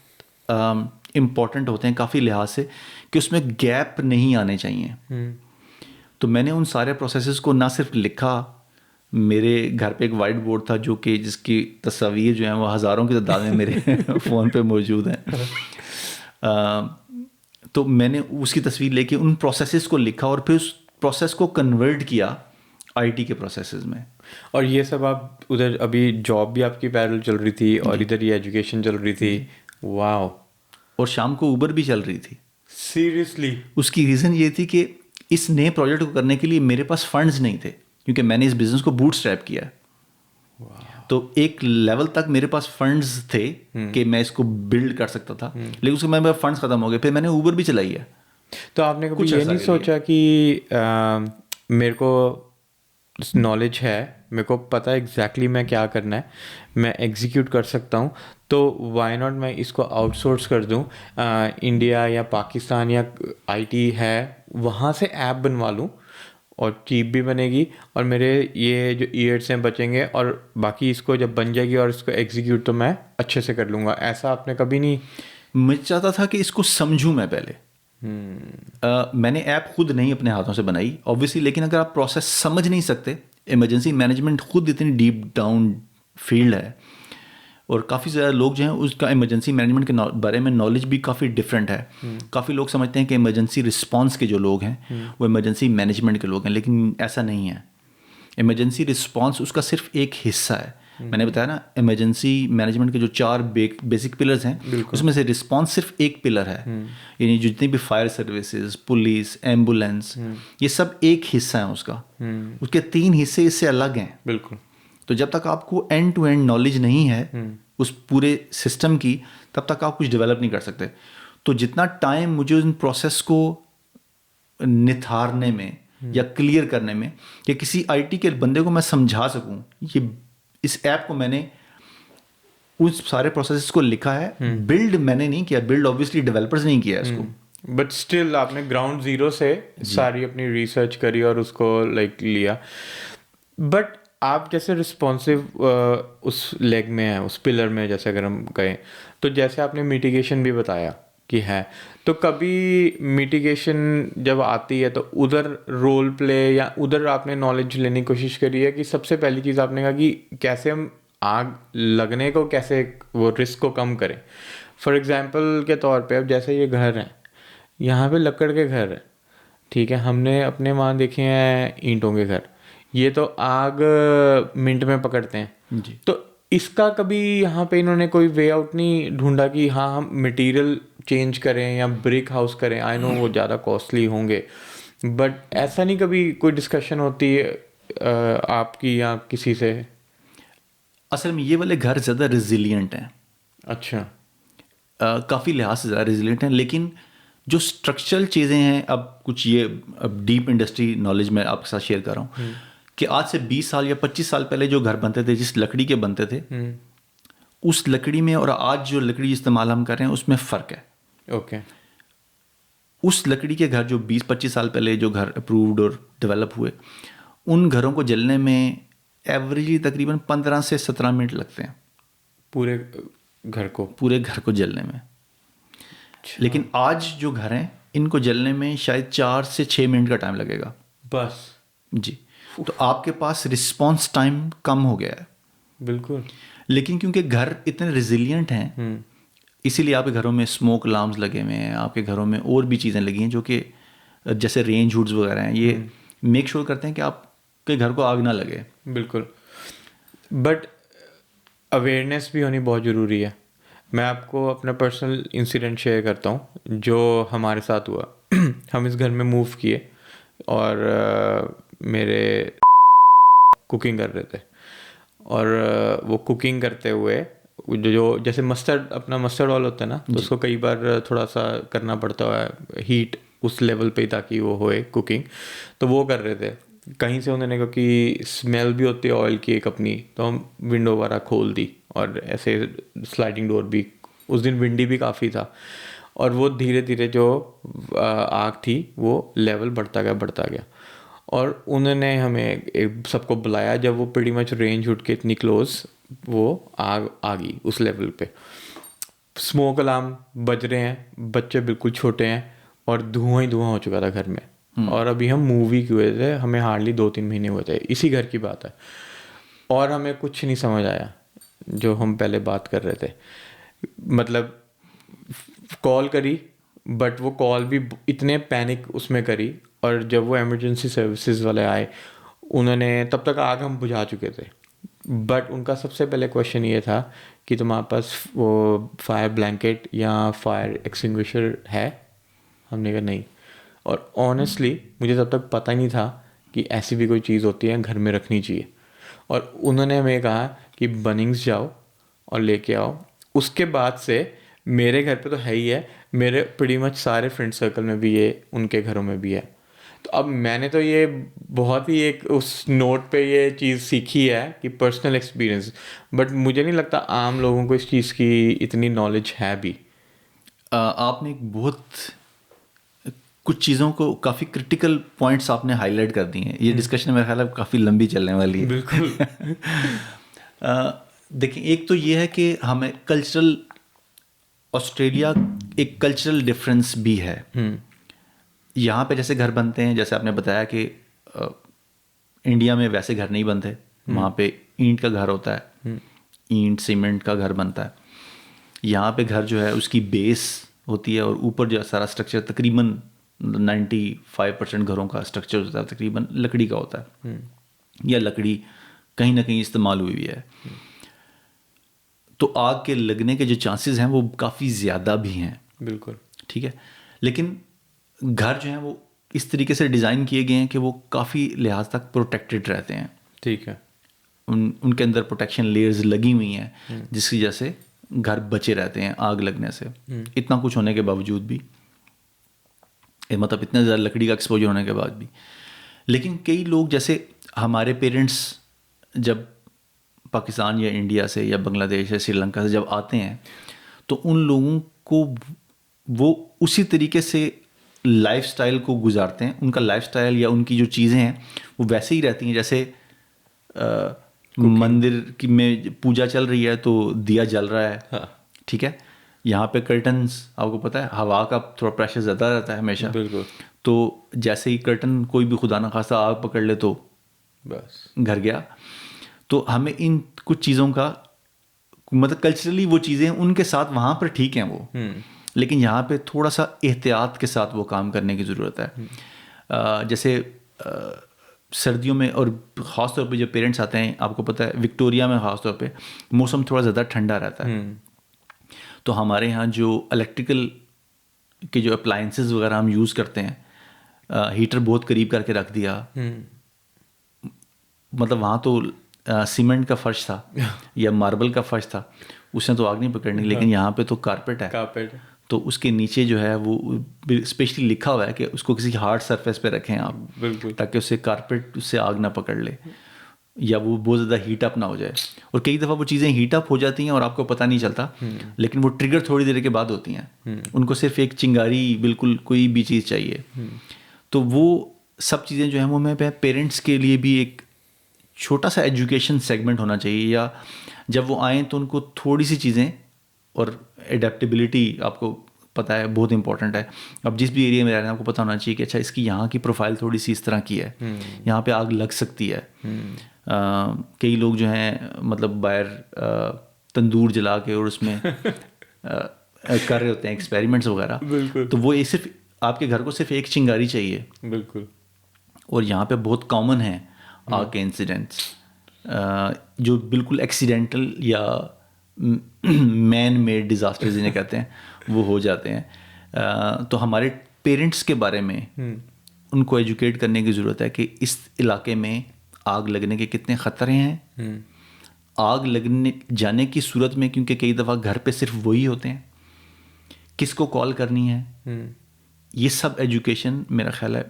इम्पॉर्टेंट होते हैं काफ़ी लिहाज से, कि उसमें गैप नहीं आने चाहिए। तो मैंने उन सारे प्रोसेसेस को ना सिर्फ लिखा, मेरे घर पे एक वाइट बोर्ड था जो कि जिसकी तस्वीर जो हैं वो हज़ारों की तादाद में मेरे फ़ोन पे मौजूद हैं। तो मैंने उसकी तस्वीर लेके उन प्रोसेसेस को लिखा और फिर उस प्रोसेस को कन्वर्ट किया आईटी के प्रोसेसेस में। और ये सब आप उधर, अभी जॉब भी आपकी पैरेलल चल रही थी और इधर ये एजुकेशन चल रही थी? वाह। और शाम को उबर भी चल रही थी। सीरियसली? उसकी रीज़न ये थी कि इस नए प्रोजेक्ट को करने के लिए मेरे पास फंड्स नहीं थे, क्योंकि मैंने इस बिज़नेस को बूटस्ट्रैप किया है। तो एक लेवल तक मेरे पास फंड्स थे कि मैं इसको बिल्ड कर सकता था, लेकिन उसके मेरे फंड्स ख़त्म हो गए। फिर मैंने उबर भी चलाई है। तो आपने कभी ये नहीं सोचा कि मेरे को नॉलेज है, मेरे को पता है एग्जैक्टली मैं क्या करना है, मैं एग्जीक्यूट कर सकता हूँ, तो वाई नॉट मैं इसको आउटसोर्स कर दूँ, इंडिया या पाकिस्तान या आईटी है वहाँ से ऐप बनवा लूँ और चीप भी बनेगी और मेरे ये जो ईयर्स हैं बचेंगे, और बाकी इसको जब बन जाएगी और इसको एग्जीक्यूट तो मैं अच्छे से कर लूँगा। ऐसा आपने कभी नहीं? मैं चाहता था कि इसको समझूं मैं पहले। मैंने ऐप खुद नहीं अपने हाथों से बनाई ऑब्वियसली, लेकिन अगर आप प्रोसेस समझ नहीं सकते, इमरजेंसी मैनेजमेंट खुद इतनी डीप डाउन फील्ड है और काफ़ी ज़्यादा लोग जो हैं उसका इमरजेंसी मैनेजमेंट के बारे में नॉलेज भी काफ़ी डिफरेंट है। काफ़ी लोग समझते हैं कि इमरजेंसी रिस्पांस के जो लोग हैं वो इमरजेंसी मैनेजमेंट के लोग हैं, लेकिन ऐसा नहीं है। इमरजेंसी रिस्पांस उसका सिर्फ एक हिस्सा है। मैंने बताया ना, इमरजेंसी मैनेजमेंट के जो 4 बेसिक पिलर्स हैं, उसमें से रिस्पांस सिर्फ एक पिलर है। यानी जितनी भी फायर सर्विसेज, पुलिस, एम्बुलेंस, ये सब एक हिस्सा है उसका। उसके 3 हिस्से इससे अलग हैं। बिल्कुल। तो जब तक आपको एंड टू एंड नॉलेज नहीं है उस पूरे सिस्टम की, तब तक आप कुछ डेवलप नहीं कर सकते। तो जितना टाइम मुझे उन प्रोसेस को निथारने में या क्लियर करने में, या किसी आईटी के बंदे को मैं समझा सकूं ये इस ऐप को मैंने उस सारे प्रोसेस को लिखा है, बिल्ड मैंने नहीं किया, बिल्ड ऑब्वियसली डेवलपर्स नहीं किया इसको। बट स्टिल आपने ग्राउंड जीरो से सारी अपनी रिसर्च करी और उसको लाइक लिया। बट आप जैसे रिस्पॉन्सिव उस लेग में है, उस पिलर में, जैसे अगर हम कहें तो जैसे आपने मिटिगेशन भी बताया कि है, तो कभी मिटिगेशन जब आती है तो उधर रोल प्ले या उधर आपने नॉलेज लेने की कोशिश करी है कि सबसे पहली चीज़ आपने कहा कि कैसे हम आग लगने को, कैसे वो रिस्क को कम करें। फॉर एग्जांपल के तौर पे अब जैसे ये घर है, यहाँ पे लकड़ के घर है, ठीक है, हमने अपने वहाँ देखे हैं ईंटों के घर, ये तो आग मिनट में पकड़ते हैं जी। तो इसका कभी यहाँ पे इन्होंने कोई वे आउट नहीं ढूंढा कि हाँ हम मटेरियल चेंज करें या ब्रिक हाउस करें? आई नो वो ज़्यादा कॉस्टली होंगे, बट ऐसा नहीं कभी कोई डिस्कशन होती है आपकी या किसी से? असल में ये वाले घर ज़्यादा रिजिलियंट हैं। अच्छा। काफ़ी लिहाज से ज़्यादा रिजिलियंट हैं, लेकिन जो स्ट्रक्चरल चीज़ें हैं, अब कुछ ये अब डीप इंडस्ट्री नॉलेज मैं आपके साथ शेयर कर रहा हूँ कि आज से 20 साल या 25 साल पहले जो घर बनते थे, जिस लकड़ी के बनते थे, उस लकड़ी में और आज जो लकड़ी इस्तेमाल हम कर रहे हैं उसमें फ़र्क है। ओके। उस लकड़ी के घर जो 20-25 साल पहले जो घर अप्रूव्ड और डेवलप हुए, उन घरों को जलने में एवरेजली तकरीबन 15 से 17 मिनट लगते हैं पूरे घर को जलने में। लेकिन आज जो घर हैं इनको जलने में शायद 4 से 6 मिनट का टाइम लगेगा बस। जी। तो आपके पास रिस्पॉन्स टाइम कम हो गया है। बिल्कुल। लेकिन क्योंकि घर इतने रिजिलियंट हैं, इसीलिए आपके घरों में स्मोक अलार्म्स लगे हुए हैं, आपके घरों में और भी चीज़ें लगी हैं जो कि जैसे रेंज हुड्स वगैरह हैं, ये मेक श्योर करते हैं कि आपके घर को आग ना लगे। बिल्कुल। बट अवेयरनेस भी होनी बहुत ज़रूरी है। मैं आपको अपना पर्सनल इंसिडेंट शेयर करता हूँ जो हमारे साथ हुआ। हम इस घर में मूव किए और मेरे कुकिंग कर रहे थे, और वो कुकिंग करते हुए जो जैसे मस्टर्ड ऑयल होता है ना, तो उसको कई बार थोड़ा सा करना पड़ता है हीट उस लेवल पे ताकि वो होए कुकिंग, तो वो कर रहे थे। कहीं से उन्होंने कहा कि स्मेल भी होती है ऑयल की एक अपनी, तो हम विंडो वगैरह खोल दी और ऐसे स्लाइडिंग डोर भी, उस दिन विंडी भी काफ़ी था, और वो धीरे धीरे जो आग थी वो लेवल बढ़ता गया और उन्होंने हमें सबको बुलाया जब वो प्रीटी मच रेंज उठ के इतनी क्लोज वो आग आ गई उस लेवल पे। स्मोक अलार्म बज रहे हैं, बच्चे बिल्कुल छोटे हैं और धुआं ही धुआं हो चुका था घर में। और अभी हम मूवी के हुए थे, हमें हार्डली 2-3 महीने हुए थे, इसी घर की बात है, और हमें कुछ नहीं समझ आया जो हम पहले बात कर रहे थे। मतलब कॉल करी, बट वो कॉल भी इतने पैनिक उसमें करी, और जब वो इमरजेंसी सर्विसेज वाले आए उन्होंने, तब तक आग हम बुझा चुके थे, बट उनका सबसे पहले क्वेश्चन ये था कि तुम्हारे पास वो फायर ब्लैंकेट या फायर एक्सटिंग्विशर है? हमने कहा नहीं, और ऑनेस्टली मुझे तब तक पता ही नहीं था कि ऐसी भी कोई चीज़ होती है घर में रखनी चाहिए। और उन्होंने हमें कहा कि बनिंग्स जाओ और लेके आओ। उसके बाद से मेरे घर पे तो है ही है, मेरे प्रीटी मच सारे फ्रेंड सर्कल में भी ये, उनके घरों में भी है। तो अब मैंने तो ये बहुत ही एक उस नोट पे ये चीज़ सीखी है कि पर्सनल एक्सपीरियंस, बट मुझे नहीं लगता आम लोगों को इस चीज़ की इतनी नॉलेज है भी। आपने एक बहुत कुछ चीज़ों को, काफ़ी क्रिटिकल पॉइंट्स आपने हाईलाइट कर दी हैं। ये डिस्कशन मेरे ख्याल है काफ़ी लंबी चलने वाली है। बिल्कुल। देखिए, एक तो ये है कि हमें कल्चरल, ऑस्ट्रेलिया एक कल्चरल डिफरेंस भी है। यहाँ पे जैसे घर बनते हैं, जैसे आपने बताया कि इंडिया में वैसे घर नहीं बनते, वहाँ पे ईंट का घर होता है, ईंट सीमेंट का घर बनता है। यहाँ पे घर जो है उसकी बेस होती है और ऊपर जो सारा स्ट्रक्चर, तकरीबन 95% घरों का स्ट्रक्चर होता है तकरीबन लकड़ी का होता है, या लकड़ी कहीं ना कहीं इस्तेमाल हुई हुई है। तो आग के लगने के जो चांसेस हैं वो काफ़ी ज़्यादा भी हैं। बिल्कुल ठीक है, लेकिन घर जो हैं वो इस तरीके से डिज़ाइन किए गए हैं कि वो काफ़ी लिहाज तक प्रोटेक्टेड रहते हैं। ठीक है। उनके अंदर प्रोटेक्शन लेयर्स लगी हुई हैं जिसकी वजह से घर बचे रहते हैं आग लगने से। इतना कुछ होने के बावजूद भी, मतलब इतने ज़्यादा लकड़ी का एक्सपोजर होने के बाद भी। लेकिन कई लोग, जैसे हमारे पेरेंट्स जब पाकिस्तान या इंडिया से या बांग्लादेश या श्रीलंका से जब आते हैं तो उन लोगों को वो उसी तरीके से लाइफस्टाइल को गुजारते हैं, उनका लाइफस्टाइल या उनकी जो चीज़ें हैं वो वैसे ही रहती हैं जैसे मंदिर की में पूजा चल रही है तो दिया जल रहा है, हाँ। ठीक है। यहाँ पे कर्टन्स आपको पता है हवा का थोड़ा प्रेशर ज़्यादा रहता है हमेशा, बिल्कुल। तो जैसे ही कर्टन कोई भी खुदा ना खास्ता आग पकड़ ले तो बस घर गया। तो हमें इन कुछ चीज़ों का मतलब कल्चरली वो चीज़ें उनके साथ वहाँ पर ठीक हैं वो, लेकिन यहाँ पे थोड़ा सा एहतियात के साथ वो काम करने की ज़रूरत है। जैसे सर्दियों में और ख़ास तौर पे जो पेरेंट्स आते हैं, आपको पता है विक्टोरिया में ख़ास तौर पे मौसम थोड़ा ज़्यादा ठंडा रहता है, तो हमारे यहाँ जो इलेक्ट्रिकल के जो अप्लाइंसेस वगैरह हम यूज़ करते हैं, हीटर बहुत करीब करके रख दिया, मतलब वहाँ तो सीमेंट का फर्श था या मार्बल का फर्श था, उसने तो आग नहीं पकड़नी, लेकिन यहाँ पे तो कारपेट है, कारपेट, तो उसके नीचे जो है वो स्पेशली लिखा हुआ है कि उसको किसी हार्ड सरफेस पे रखें आप, बिल्कुल, ताकि उससे कारपेट उससे आग ना पकड़ ले या वो बहुत ज़्यादा हीट अप ना हो जाए। और कई दफ़ा वो चीज़ें हीट अप हो जाती हैं और आपको पता नहीं चलता, लेकिन वो ट्रिगर थोड़ी देर के बाद होती हैं। उनको सिर्फ एक चिंगारी, बिल्कुल कोई भी चीज़ चाहिए। तो वो सब चीज़ें जो हैं वो मैं पेरेंट्स के लिए भी एक छोटा सा एजुकेशन सेगमेंट होना चाहिए, या जब वो आएँ तो उनको थोड़ी सी चीज़ें, और एडेप्टेबिलिटी आपको पता है बहुत इंपॉर्टेंट है। अब जिस भी एरिया में रह रहे हैं आपको पता होना चाहिए कि अच्छा इसकी यहाँ की प्रोफाइल थोड़ी सी इस तरह की है, यहाँ पे आग लग सकती है। कई लोग जो हैं मतलब बाहर तंदूर जला के और उसमें कर रहे होते हैं एक्सपेरिमेंट्स वगैरह, तो वो सिर्फ आपके घर को सिर्फ एक चिंगारी चाहिए। बिल्कुल। और यहाँ पे बहुत कॉमन है आग के इंसिडेंट्स जो बिल्कुल एक्सीडेंटल या मैन मेड डिज़ास्टर जिन्हें कहते हैं वो हो जाते हैं। तो हमारे पेरेंट्स के बारे में उनको एजुकेट करने की ज़रूरत है कि इस इलाके में आग लगने के कितने ख़तरे हैं, आग लगने जाने की सूरत में, क्योंकि कई दफ़ा घर पे सिर्फ वही होते हैं, किसको कॉल करनी है, ये सब एजुकेशन मेरा ख्याल है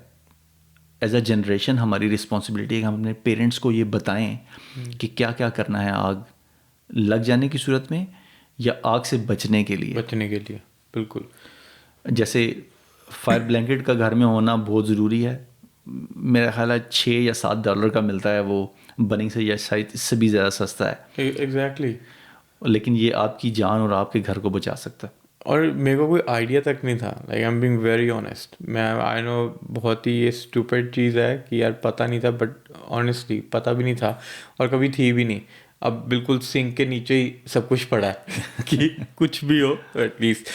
एज अ जनरेशन हमारी रिस्पॉन्सिबिलिटी है कि हम अपने पेरेंट्स को ये बताएं कि क्या क्या करना है आग लग जाने की सूरत में या आग से बचने के लिए। बिल्कुल। जैसे फायर ब्लैंकेट का घर में होना बहुत ज़रूरी है। मेरा ख्याल है $6 या $7 का मिलता है वो बनिंग से, या शायद इससे भी ज़्यादा सस्ता है। एग्जैक्टली। लेकिन ये आपकी जान और आपके घर को बचा सकता है। और मेरे को कोई आइडिया तक नहीं था, like I am being very honest. मैं आई नो बहुत ही ये स्टूपिड चीज़ है कि यार पता नहीं था, बट ऑनेस्टली पता भी नहीं था और कभी थी भी नहीं। अब बिल्कुल सिंक के नीचे ही सब कुछ पड़ा है कि कुछ भी हो एटलीस्ट।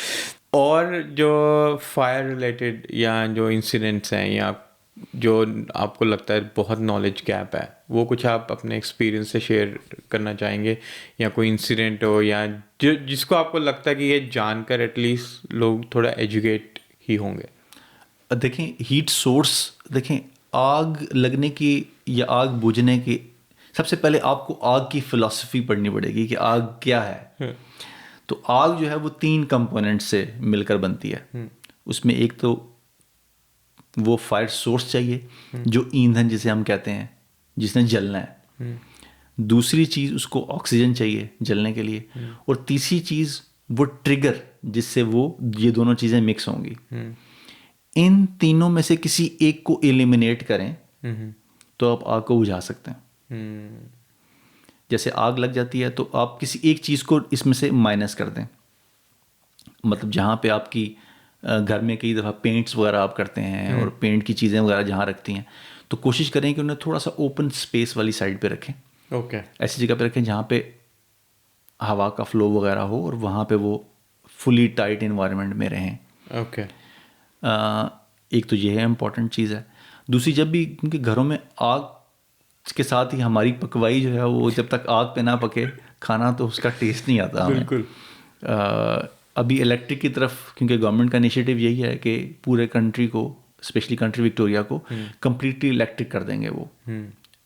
और जो फायर रिलेटेड या जो इंसिडेंट्स हैं या जो आपको लगता है बहुत नॉलेज गैप है, वो कुछ आप अपने एक्सपीरियंस से शेयर करना चाहेंगे, या कोई इंसिडेंट हो या जो जिसको आपको लगता है कि ये जानकर एटलीस्ट लोग थोड़ा एजुकेट ही होंगे? देखें हीट सोर्स, देखें आग लगने की या आग बुझने की, सबसे पहले आपको आग की फ़िलॉसफी पढ़नी पड़ेगी कि आग क्या है। तो आग जो है वो 3 कंपोनेंट से मिलकर बनती है। उसमें एक तो वो फायर सोर्स चाहिए जो ईंधन जिसे हम कहते हैं, जिसने जलना है। दूसरी चीज़ उसको ऑक्सीजन चाहिए जलने के लिए, और तीसरी चीज़ वो ट्रिगर जिससे वो ये दोनों चीज़ें मिक्स होंगी। इन तीनों में से किसी एक को एलिमिनेट करें तो आप आग को बुझा सकते हैं। जैसे आग लग जाती है तो आप किसी एक चीज़ को इसमें से माइनस कर दें। मतलब जहाँ पे आपकी घर में कई दफ़ा पेंट्स वगैरह आप करते हैं और पेंट की चीज़ें वगैरह जहाँ रखती हैं, तो कोशिश करें कि उन्हें थोड़ा सा ओपन स्पेस वाली साइड पे रखें। ओके। ऐसी जगह पे रखें जहाँ पे हवा का फ्लो वगैरह हो और वहाँ पे वो फुली टाइट इन्वायरमेंट में रहें। ओके। एक तो ये है इम्पॉर्टेंट चीज़ है। दूसरी, जब भी, क्योंकि घरों में आग के साथ ही हमारी पकवाई जो है वो जब तक आग पे ना पके खाना तो उसका टेस्ट नहीं आता हमें। बिल्कुल। अभी इलेक्ट्रिक की तरफ, क्योंकि गवर्नमेंट का इनिशिएटिव यही है कि पूरे कंट्री को, स्पेशली कंट्री विक्टोरिया को कम्प्लीटली इलेक्ट्रिक कर देंगे। वो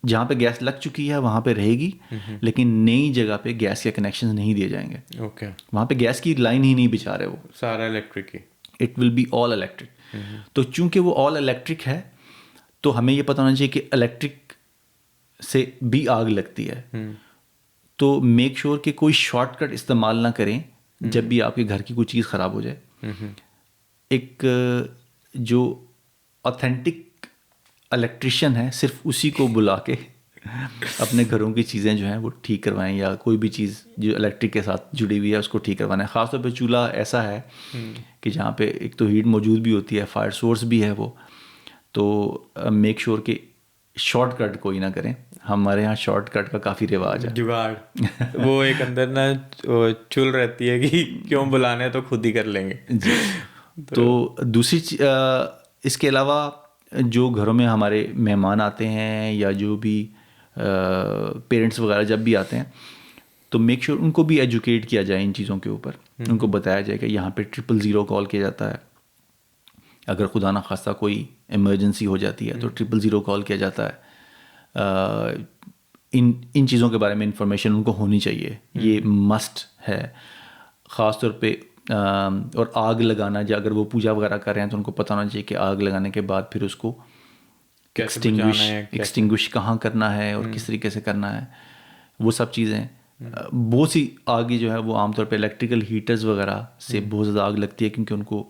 जहाँ पे गैस लग चुकी है वहाँ पे रहेगी, लेकिन नई जगह पे गैस के कनेक्शन नहीं दिए जाएंगे। ओके। वहाँ पे गैस की लाइन ही नहीं बिछा रहे, वो सारा electric he, it will be all electric. तो चूंकि वो ऑल इलेक्ट्रिक है तो हमें ये पता होना चाहिए कि इलेक्ट्रिक से भी आग लगती है। तो मेक श्योर कि कोई शॉर्टकट इस्तेमाल ना करें जब भी आपके घर की कोई चीज़ ख़राब हो जाए। एक जो ऑथेंटिक इलेक्ट्रिशियन है सिर्फ उसी को बुला के अपने घरों की चीज़ें जो हैं वो ठीक करवाएं, या कोई भी चीज़ जो इलेक्ट्रिक के साथ जुड़ी हुई है उसको ठीक करवाना है। ख़ासतौर पे चूल्हा ऐसा है कि जहाँ पे एक तो हीट मौजूद भी होती है, फायर सोर्स भी है वो, तो मेक श्योर कि शॉर्टकट कोई ना करें। हमारे यहाँ शॉर्टकट का काफ़ी रिवाज है। जुगाड़ वो एक अंदर ना चुल रहती है कि क्यों बुलाने हैं, तो खुद ही कर लेंगे जी। तो दूसरी इसके अलावा जो घरों में हमारे मेहमान आते हैं या जो भी पेरेंट्स वगैरह जब भी आते हैं, तो मेक श्योर उनको भी एजुकेट किया जाए इन चीज़ों के ऊपर। उनको बताया जाए कि यहाँ पे 000 कॉल किया जाता है, अगर खुदा ना खास्ता कोई इमरजेंसी हो जाती है तो 000 कॉल किया जाता है। इन चीज़ों के बारे में इंफॉर्मेशन उनको होनी चाहिए, ये मस्ट है। ख़ास तौर पे और आग लगाना, जो अगर वो पूजा वगैरह कर रहे हैं तो उनको पता होना चाहिए कि आग लगाने के बाद फिर उसको एक्सटिंग्विश कहाँ करना है और किस तरीके से करना है, वो सब चीज़ें। बहुत सी आगे जो है वो आमतौर पे इलेक्ट्रिकल हीटर्स वगैरह से बहुत ज़्यादा आग लगती है, क्योंकि उनको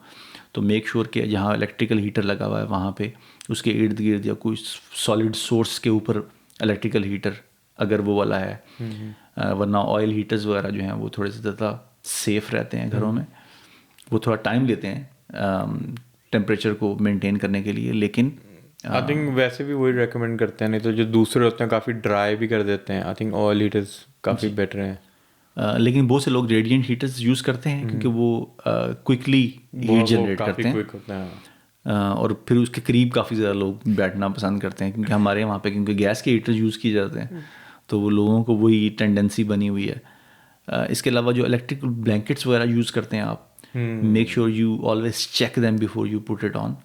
तो मेक श्योर कि जहाँ इलेक्ट्रिकल हीटर लगा हुआ है वहाँ पे उसके इर्द गिर्द या कोई सॉलिड सोर्स के ऊपर इलेक्ट्रिकल हीटर अगर वो वाला है, वरना ऑयल हीटर्स वगैरह जो हैं वो थोड़े से ज़्यादा सेफ़ रहते हैं घरों में। वो थोड़ा टाइम लेते हैं टेम्परेचर को मेंटेन करने के लिए, लेकिन आई थिंक वैसे भी वही रेकमेंड करते हैं, नहीं तो जो दूसरे होते हैं काफ़ी ड्राई भी कर देते हैं। आई थिंक ऑयल हीटर्स काफ़ी बेटर हैं। लेकिन बहुत से लोग रेडिएंट हीटर्स यूज़ करते हैं क्योंकि वो क्विकली हीट जनरेट करते हैं, क्विक होता है। और फिर उसके करीब काफ़ी ज़्यादा लोग बैठना पसंद करते हैं, क्योंकि हमारे वहाँ पे क्योंकि गैस के हीटर यूज़ किए जाते हैं तो वो लोगों को वही टेंडेंसी बनी हुई है। इसके अलावा जो इलेक्ट्रिकल ब्लैंकेट्स वगैरह यूज़ करते हैं आप, make sure you always check them before you put it on,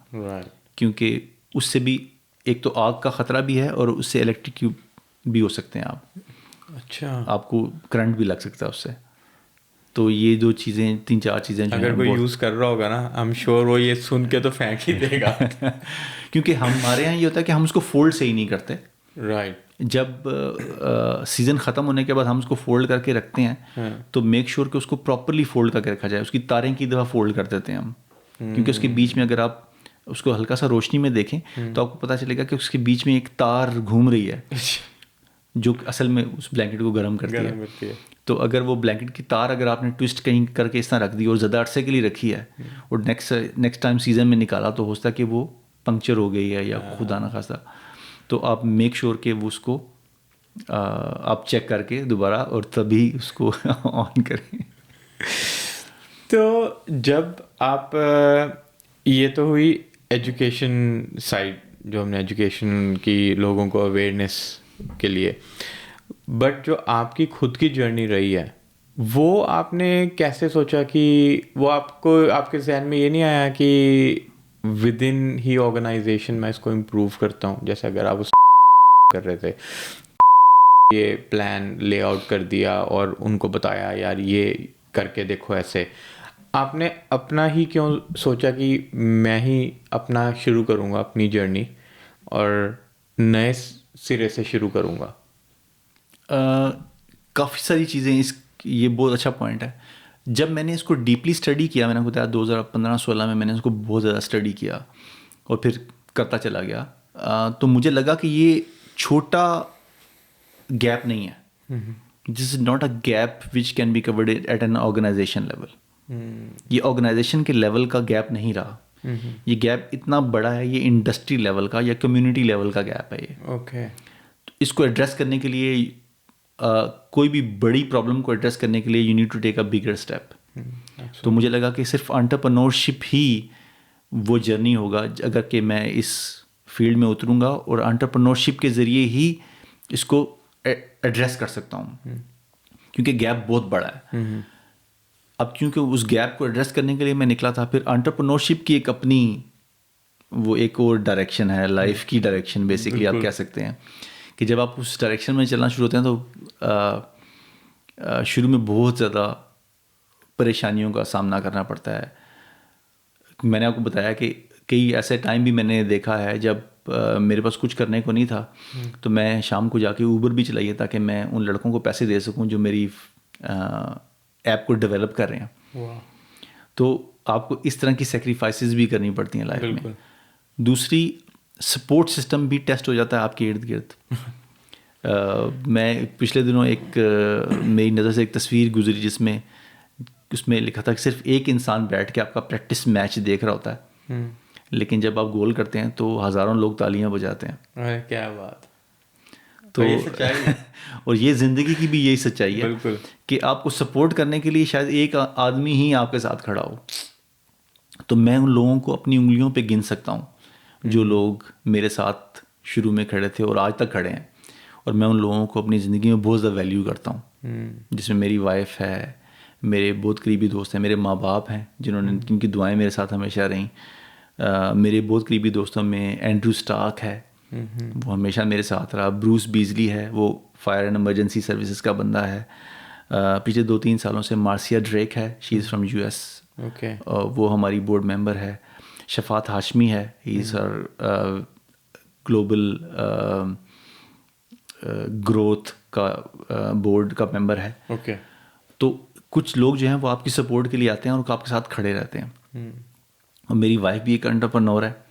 क्योंकि उससे भी एक तो आग का ख़तरा भी है और उससे इलेक्ट्रिक भी हो सकते हैं आप। अच्छा, आपको करंट भी लग सकता है उससे। तो ये दो चीज़ें, 3-4 चीज़ें जो अगर कोई यूज़ कर रहा होगा ना, आई एम श्योर वो ये सुन के तो फेंक ही देगा। क्योंकि हमारे यहाँ ये होता है कि हम उसको फोल्ड सही नहीं करते। राइट। जब सीज़न ख़त्म होने के बाद हम उसको फोल्ड करके रखते हैं तो मेक श्योर कि उसको प्रॉपरली फोल्ड करके रखा जाए। उसकी तारें की दफ़ा फोल्ड कर देते हैं हम, क्योंकि उसके बीच में अगर आप उसको हल्का सा रोशनी में देखें तो आपको पता चलेगा कि उसके बीच में एक तार घूम रही है जो असल में उस ब्लैंकेट को गर्म करती है। तो अगर वो ब्लैंकेट की तार अगर आपने ट्विस्ट कहीं करके इस तरह रख दी और ज़्यादा अरसे के लिए रखी है और नेक्स्ट टाइम सीज़न में निकाला तो हो सकता है कि वो पंक्चर हो गई है या खुदा ना खास्ता, तो आप मेक श्योर कि वो उसको आप चेक करके दोबारा और तभी उसको ऑन करें। तो जब आप ये तो हुई एजुकेशन साइड, जो हमने एजुकेशन की लोगों को अवेयरनेस के लिए, बट जो आपकी खुद की जर्नी रही है वो आपने कैसे सोचा कि वो आपको आपके जहन में ये नहीं आया कि विद इन ही ऑर्गेनाइजेशन मैं इसको इम्प्रूव करता हूँ? जैसे अगर आप उस कर रहे थे, ये प्लान लेआउट कर दिया और उनको बताया यार ये करके देखो ऐसे, आपने अपना ही क्यों सोचा कि मैं ही अपना शुरू करूँगा अपनी जर्नी और नए सिरे से शुरू करूँगा? काफ़ी सारी चीज़ें ये बहुत अच्छा पॉइंट है। जब मैंने इसको डीपली स्टडी किया, मैंने बताया 2015-16 में मैंने इसको बहुत ज़्यादा स्टडी किया और फिर करता चला गया, तो मुझे लगा कि ये छोटा गैप नहीं है, this is not a gap which can be covered at an organisation level. ये ऑर्गेनाइजेशन के लेवल का गैप नहीं रहा, ये गैप इतना बड़ा है, ये इंडस्ट्री लेवल का या कम्युनिटी लेवल का गैप है ये। ओके। तो इसको एड्रेस करने के लिए कोई भी बड़ी प्रॉब्लम को एड्रेस करने के लिए you need to take a bigger step. तो मुझे लगा कि सिर्फ एंटरप्रेन्योरशिप ही वो जर्नी होगा अगर कि मैं इस फील्ड में उतरूँगा और एंटरप्रेन्योरशिप के ज़रिए ही इसको एड्रेस कर सकता हूँ, क्योंकि गैप बहुत बड़ा है। अब क्योंकि उस गैप को एड्रेस करने के लिए मैं निकला था, फिर एंटरप्रेन्योरशिप की एक अपनी वो एक और डायरेक्शन है, लाइफ की डायरेक्शन बेसिकली आप कह सकते हैं, कि जब आप उस डायरेक्शन में चलना शुरू होते हैं तो शुरू में बहुत ज़्यादा परेशानियों का सामना करना पड़ता है। मैंने आपको बताया कि कई ऐसे टाइम भी मैंने देखा है जब मेरे पास कुछ करने को नहीं था तो मैं शाम को जाके ऊबर भी चलाइए ताकि मैं उन लड़कों को पैसे दे सकूं जो मेरी ऐप को डेवलप कर रहे हैं। वाह, तो आपको इस तरह की सेक्रीफाइसेस भी करनी पड़ती हैं लाइफ बिल्कुल। में। दूसरी, सपोर्ट सिस्टम भी टेस्ट हो जाता है आपके इर्द गिर्द। मैं पिछले दिनों मेरी नज़र से एक तस्वीर गुजरी जिसमें उसमें लिखा था कि सिर्फ एक इंसान बैठ के आपका प्रैक्टिस मैच देख रहा होता है, लेकिन जब आप गोल करते हैं तो हज़ारों लोग तालियां बजाते हैं। अरे क्या बात। तो ये सच्चाई है। और ये ज़िंदगी की भी यही सच्चाई है बिल्कुल। कि आपको सपोर्ट करने के लिए शायद एक आदमी ही आपके साथ खड़ा हो। तो मैं उन लोगों को अपनी उंगलियों पे गिन सकता हूँ जो लोग मेरे साथ शुरू में खड़े थे और आज तक खड़े हैं, और मैं उन लोगों को अपनी ज़िंदगी में बहुत ज़्यादा वैल्यू करता हूँ। जिसमें मेरी वाइफ है, मेरे बहुत करीबी दोस्त हैं, मेरे माँ बाप हैं जिन्होंने जिनकी दुआएं मेरे साथ हमेशा रहीं। मेरे बहुत करीबी दोस्तों में एंड्रू स्टार्क है, वो हमेशा मेरे साथ रहा। ब्रूस बीजली है, वो फायर एंड एमरजेंसी सर्विसेज का बंदा है। पिछले 2-3 सालों से मार्सिया ड्रेक है, she is from US, okay. वो हमारी बोर्ड मेंबर है। शफात हाशमी है, he is her global growth का बोर्ड का मेंबर है। ओके। तो कुछ लोग जो हैं वो आपकी सपोर्ट के लिए आते हैं और आपके साथ खड़े रहते हैं। और मेरी वाइफ भी एक एंटरप्रेन्योर है,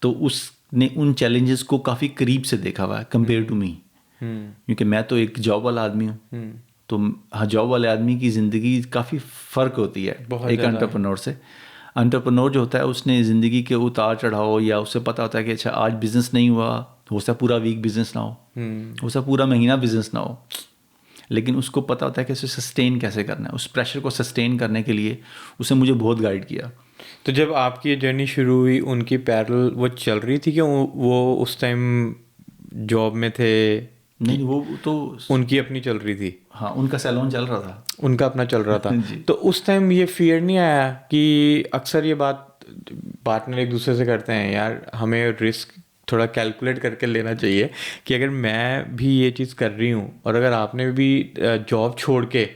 तो उसने उन चैलेंजेस को काफ़ी करीब से देखा हुआ है कंपेयर टू मी, क्योंकि मैं तो एक जॉब वाला आदमी हूँ। तो हाँ, जॉब वाले आदमी की ज़िंदगी काफ़ी फ़र्क होती है एक एंटरप्रेन्योर से। एंटरप्रेन्योर जो होता है उसने ज़िंदगी के उतार चढ़ाव, या उससे पता होता है कि अच्छा आज बिज़नेस नहीं हुआ, हो सकता है पूरा वीक बिज़नेस ना हो सकता है पूरा महीना बिज़नेस ना हो, लेकिन उसको पता होता है कि उसे सस्टेन कैसे करना है। उस प्रेशर को सस्टेन करने के लिए उसने मुझे बहुत गाइड किया। तो जब आपकी ये जर्नी शुरू हुई, उनकी पैरेलल वो चल रही थी कि वो उस टाइम जॉब में थे? नहीं, वो तो उनकी अपनी चल रही थी। हाँ, उनका सैलून चल रहा था, उनका अपना चल रहा था। जी। तो उस टाइम ये फियर नहीं आया कि अक्सर ये बात पार्टनर एक दूसरे से करते हैं, यार हमें रिस्क थोड़ा कैलकुलेट करके लेना चाहिए कि अगर मैं भी ये चीज़ कर रही हूँ और अगर आपने भी जॉब छोड़ के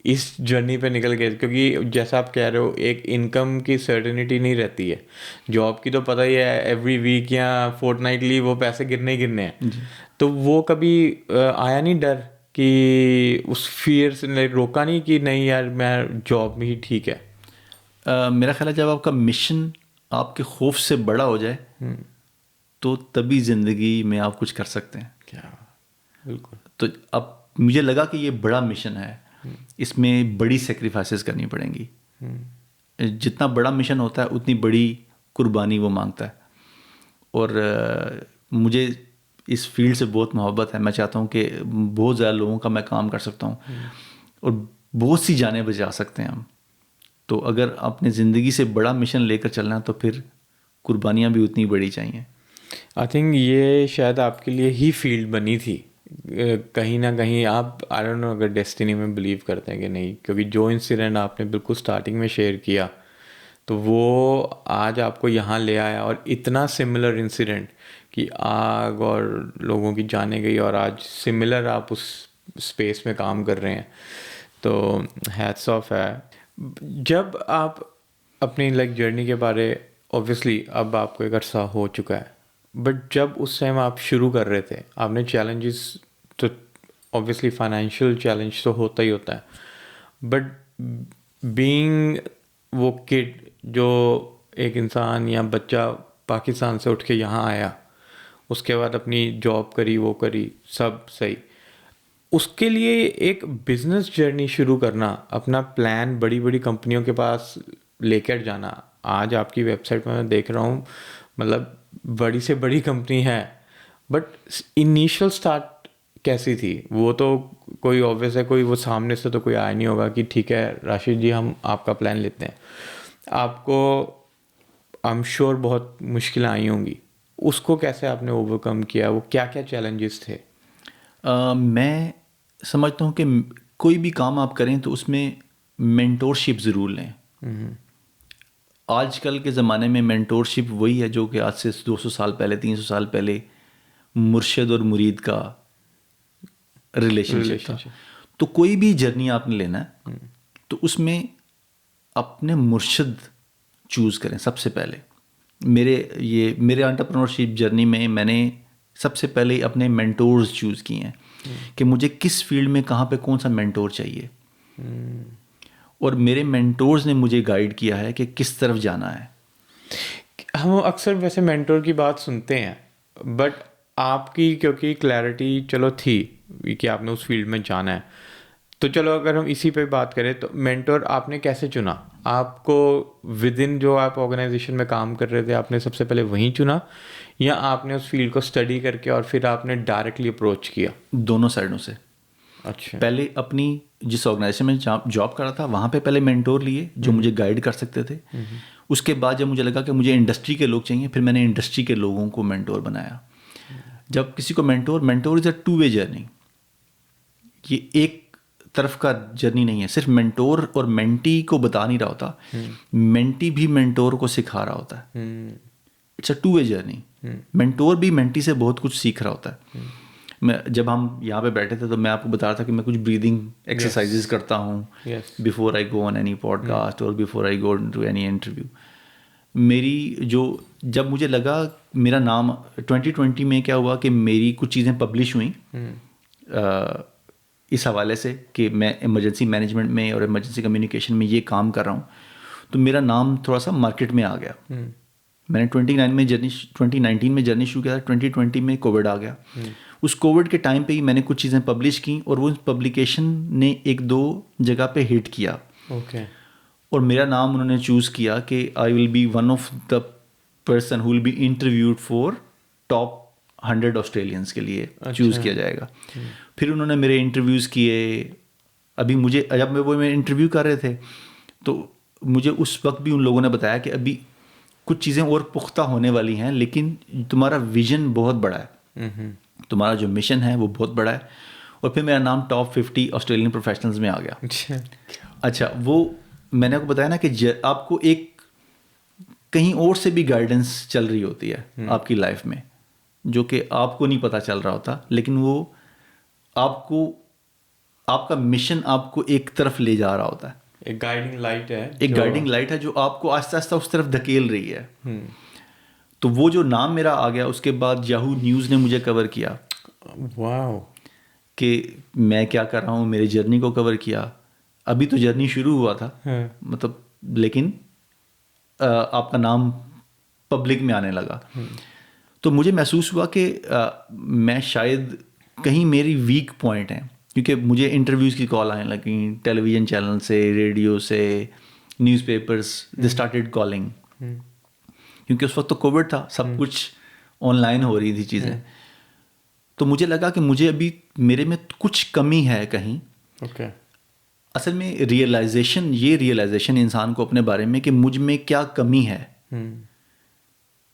इस जर्नी पे निकल गए, क्योंकि जैसा आप कह रहे हो एक इनकम की सर्टेनिटी नहीं रहती है। जॉब की तो पता ही है, एवरी वीक या फोर्टनाइटली वो पैसे गिरने ही गिरने हैं। तो वो कभी आया नहीं डर कि उस फियर से रोका नहीं कि नहीं यार मैं जॉब में ही ठीक है? मेरा ख्याल है जब आपका मिशन आपके खौफ से बड़ा हो जाए तो तभी ज़िंदगी में आप कुछ कर सकते हैं। क्या, बिल्कुल। तो अब मुझे लगा कि ये बड़ा मिशन है, इसमें बड़ी सेक्रीफाइसेस करनी पड़ेंगी। जितना बड़ा मिशन होता है उतनी बड़ी कुर्बानी वो मांगता है। और मुझे इस फील्ड से बहुत मोहब्बत है। मैं चाहता हूँ कि बहुत ज़्यादा लोगों का मैं काम कर सकता हूँ और बहुत सी जानें बचा सकते हैं हम। तो अगर अपने ज़िंदगी से बड़ा मिशन लेकर चलना है तो फिर कुर्बानियाँ भी उतनी बड़ी चाहिए। आई थिंक ये शायद आपके लिए ही फील्ड बनी थी कहीं ना कहीं। आप आई डोंट नो अगर डेस्टिनी में बिलीव करते हैं कि नहीं, क्योंकि जो इंसिडेंट आपने बिल्कुल स्टार्टिंग में शेयर किया तो वो आज आपको यहाँ ले आया, और इतना सिमिलर इंसिडेंट कि आग और लोगों की जाने गई और आज सिमिलर आप उस स्पेस में काम कर रहे हैं, तो हैट्स ऑफ है। जब आप अपनी जर्नी के बारे, ऑब्वियसली अब आपको एक अरसा हो चुका है, बट जब उस टाइम आप शुरू कर रहे थे आपने चैलेंजेस, तो ऑब्वियसली फाइनेंशियल चैलेंज तो होता ही होता है, बट बीइंग वो किड जो एक इंसान या बच्चा पाकिस्तान से उठ के यहाँ आया, उसके बाद अपनी जॉब करी, वो करी, सब सही, उसके लिए एक बिजनेस जर्नी शुरू करना, अपना प्लान बड़ी बड़ी कंपनियों के पास लेकर जाना। आज आपकी वेबसाइट में मैं देख रहा हूँ, मतलब बड़ी से बड़ी कंपनी है, बट इनिशियल स्टार्ट कैसी थी? वो तो कोई ऑब्वियस है, कोई वो सामने से तो कोई आया नहीं होगा कि ठीक है राशिद जी हम आपका प्लान लेते हैं। आपको आई एम श्योर बहुत मुश्किलें आई होंगी, उसको कैसे आपने ओवरकम किया? वो क्या क्या चैलेंजेस थे? मैं समझता हूँ कि कोई भी काम आप करें तो उसमें मेंटोरशिप ज़रूर लें। आजकल के ज़माने में मेंटोरशिप वही है जो कि आज से 200 साल पहले, 300 साल पहले मुर्शिद और मुरीद का रिलेशनशिप था। तो कोई भी जर्नी आपने लेना है तो उसमें अपने मुर्शिद चूज़ करें सबसे पहले। मेरे एंटरप्रेन्योरशिप जर्नी में मैंने सबसे पहले अपने मेंटोर्स चूज़ किए हैं कि मुझे किस फील्ड में कहाँ पे कौन सा मेंटोर चाहिए, और मेरे मेंटोर्स ने मुझे गाइड किया है कि किस तरफ जाना है। हम अक्सर वैसे मेंटोर की बात सुनते हैं, बट आपकी क्योंकि क्लैरिटी चलो थी कि आपने उस फील्ड में जाना है, तो चलो अगर हम इसी पे बात करें तो मेंटोर आपने कैसे चुना? आपको विद इन जो आप ऑर्गेनाइजेशन में काम कर रहे थे आपने सबसे पहले वहीं चुना, या आपने उस फील्ड को स्टडी करके और फिर आपने डायरेक्टली अप्रोच किया? दोनों साइडों से। अच्छा। पहले अपनी जिस ऑर्गेनाइजेशन में जॉब कर रहा था वहाँ पे पहले मेंटोर लिए जो मुझे गाइड कर सकते थे। उसके बाद जब मुझे लगा कि मुझे इंडस्ट्री के लोग चाहिए, फिर मैंने इंडस्ट्री के लोगों को मेंटोर बनाया। जब किसी को mentor is a two way journey, ये एक तरफ का जर्नी नहीं है। सिर्फ मेंटोर और मेंटी को बता नहीं रहा होता, मेंटी भी मेंटोर को सिखा रहा होता है। It's a two way journey. Mentor भी मेंटी से बहुत कुछ सीख रहा होता है। जब हम यहाँ पे बैठे थे तो मैं आपको बता रहा था कि मैं कुछ ब्रीदिंग एक्सरसाइजेस करता हूँ before I go on any podcast और before I go to any interview. जब मुझे लगा मेरा नाम 2020 में क्या हुआ कि मेरी कुछ चीज़ें पब्लिश हुई इस हवाले से कि मैं इमरजेंसी मैनेजमेंट में और इमरजेंसी कम्युनिकेशन में ये काम कर रहा हूँ, तो मेरा नाम थोड़ा सा मार्केट में आ गया। मैंने 2019 में जर्नी शुरू किया था। 2020 में कोविड आ गया। उस कोविड के टाइम पे ही मैंने कुछ चीज़ें पब्लिश की और वो पब्लिकेशन ने एक दो जगह पे हिट किया। और मेरा नाम उन्होंने चूज़ किया कि I will be one of the person who will be interviewed for top 100 Australians के लिए चूज़ किया जाएगा। फिर उन्होंने मेरे इंटरव्यूज़ किए। अभी मुझे जब मैं इंटरव्यू कर रहे थे तो मुझे उस वक्त भी उन लोगों ने बताया कि अभी कुछ चीज़ें और पुख्ता होने वाली हैं, लेकिन तुम्हारा विजन बहुत बड़ा है, तुम्हारा जो मिशन है वो बहुत बड़ा है। और फिर मेरा नाम टॉप 50 ऑस्ट्रेलियन प्रोफेशनल्स में आ गया। अच्छा, वो मैंने आपको बताया ना कि आपको एक कहीं और से भी गाइडेंस चल रही होती है आपकी लाइफ में, जो कि आपको नहीं पता चल रहा होता, लेकिन वो आपको आपका मिशन आपको एक तरफ ले जा रहा होता है। एक गाइडिंग लाइट है, एक गाइडिंग लाइट है जो आपको आस्ता आस्ता उस तरफ धकेल रही है। तो वो जो नाम मेरा आ गया, उसके बाद याहू न्यूज़ ने मुझे कवर किया। वाओ। कि मैं क्या कर रहा हूँ, मेरी जर्नी को कवर किया। अभी तो जर्नी शुरू हुआ था, मतलब, लेकिन आपका नाम पब्लिक में आने लगा। तो मुझे महसूस हुआ कि मैं शायद कहीं मेरी वीक पॉइंट है, क्योंकि मुझे इंटरव्यूज़ की कॉल आने लगी टेलीविज़न चैनल से, रेडियो से, न्यूज़पेपर्स, दे स्टार्टेड कॉलिंग। क्योंकि उस वक्त तो कोविड था, सब कुछ ऑनलाइन हो रही थी चीज़ें। तो मुझे लगा कि मुझे अभी मेरे में कुछ कमी है कहीं। असल में रियलाइजेशन इंसान को अपने बारे में कि मुझ में क्या कमी है,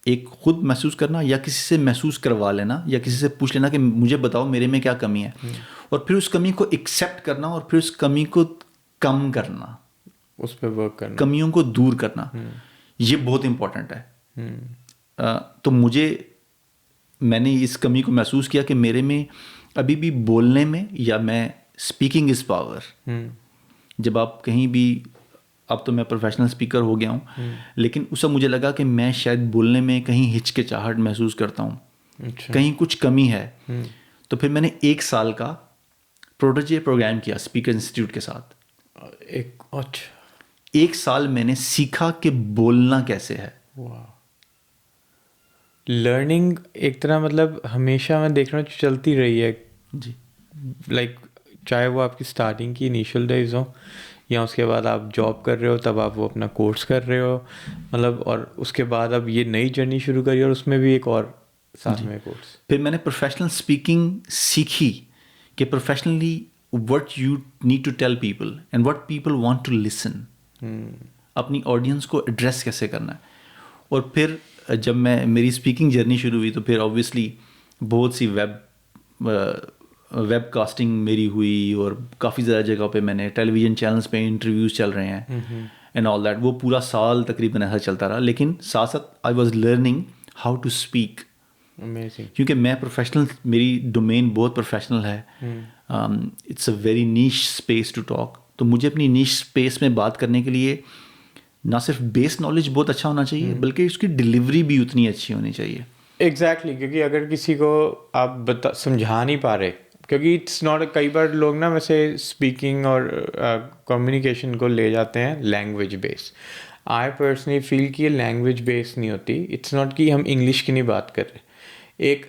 एक खुद महसूस करना या किसी से महसूस करवा लेना या किसी से पूछ लेना कि मुझे बताओ मेरे में क्या कमी है, और फिर उस कमी को एक्सेप्ट करना और फिर उस कमी को कम करना, उस पर वर्क करना, कमियों को दूर करना, ये बहुत इम्पोर्टेंट है। तो मैंने इस कमी को महसूस किया कि मेरे में अभी भी बोलने में, या मैं स्पीकिंग इज़ पावर। जब आप कहीं भी, अब तो मैं प्रोफेशनल स्पीकर हो गया हूँ, लेकिन उस समय मुझे लगा कि मैं शायद बोलने में कहीं हिचकिचाहट महसूस करता हूँ, कहीं कुछ कमी है। तो फिर मैंने 1 साल का प्रोटेजे प्रोग्राम किया स्पीकर इंस्टीट्यूट के साथ। 1 साल मैंने सीखा कि बोलना कैसे है। लर्निंग एक तरह, मतलब हमेशा मैं देख रहा हूँ चलती रही है जी। लाइक चाहे वो आपकी स्टार्टिंग की इनिशियल डेज हो, या उसके बाद आप जॉब कर रहे हो तब आप वो अपना कोर्स कर रहे हो, मतलब, और उसके बाद अब ये नई जर्नी शुरू करी और उसमें भी एक और साथ में कोर्स। फिर मैंने प्रोफेशनल स्पीकिंग सीखी कि professionally what you need to tell people and what people want to listen, अपनी ऑडियंस को एड्रेस कैसे करना है। और फिर जब मेरी स्पीकिंग जर्नी शुरू हुई तो फिर ऑब्वियसली बहुत सी वेब कास्टिंग मेरी हुई, और काफ़ी ज़्यादा जगह पे मैंने टेलीविज़न चैनल्स पे इंटरव्यूज़ चल रहे हैं एंड ऑल दैट। वो पूरा साल तकरीबन ऐसा चलता रहा, लेकिन साथ साथ I was learning how to speak. क्योंकि मैं प्रोफेशनल, मेरी डोमेन बहुत प्रोफेशनल है, it's a very niche space to talk. तो मुझे अपनी नीश स्पेस में बात करने के लिए ना सिर्फ बेस नॉलेज बहुत अच्छा होना चाहिए बल्कि उसकी डिलीवरी भी उतनी अच्छी होनी चाहिए। एग्जैक्टली क्योंकि अगर किसी को आप समझा नहीं पा रहे, क्योंकि इट्स नॉट, कई बार लोग ना वैसे स्पीकिंग और कम्युनिकेशन को ले जाते हैं language base. I personally feel कि ये लैंग्वेज बेस नहीं होती। इट्स नॉट कि हम इंग्लिश की नहीं बात कर रहे, एक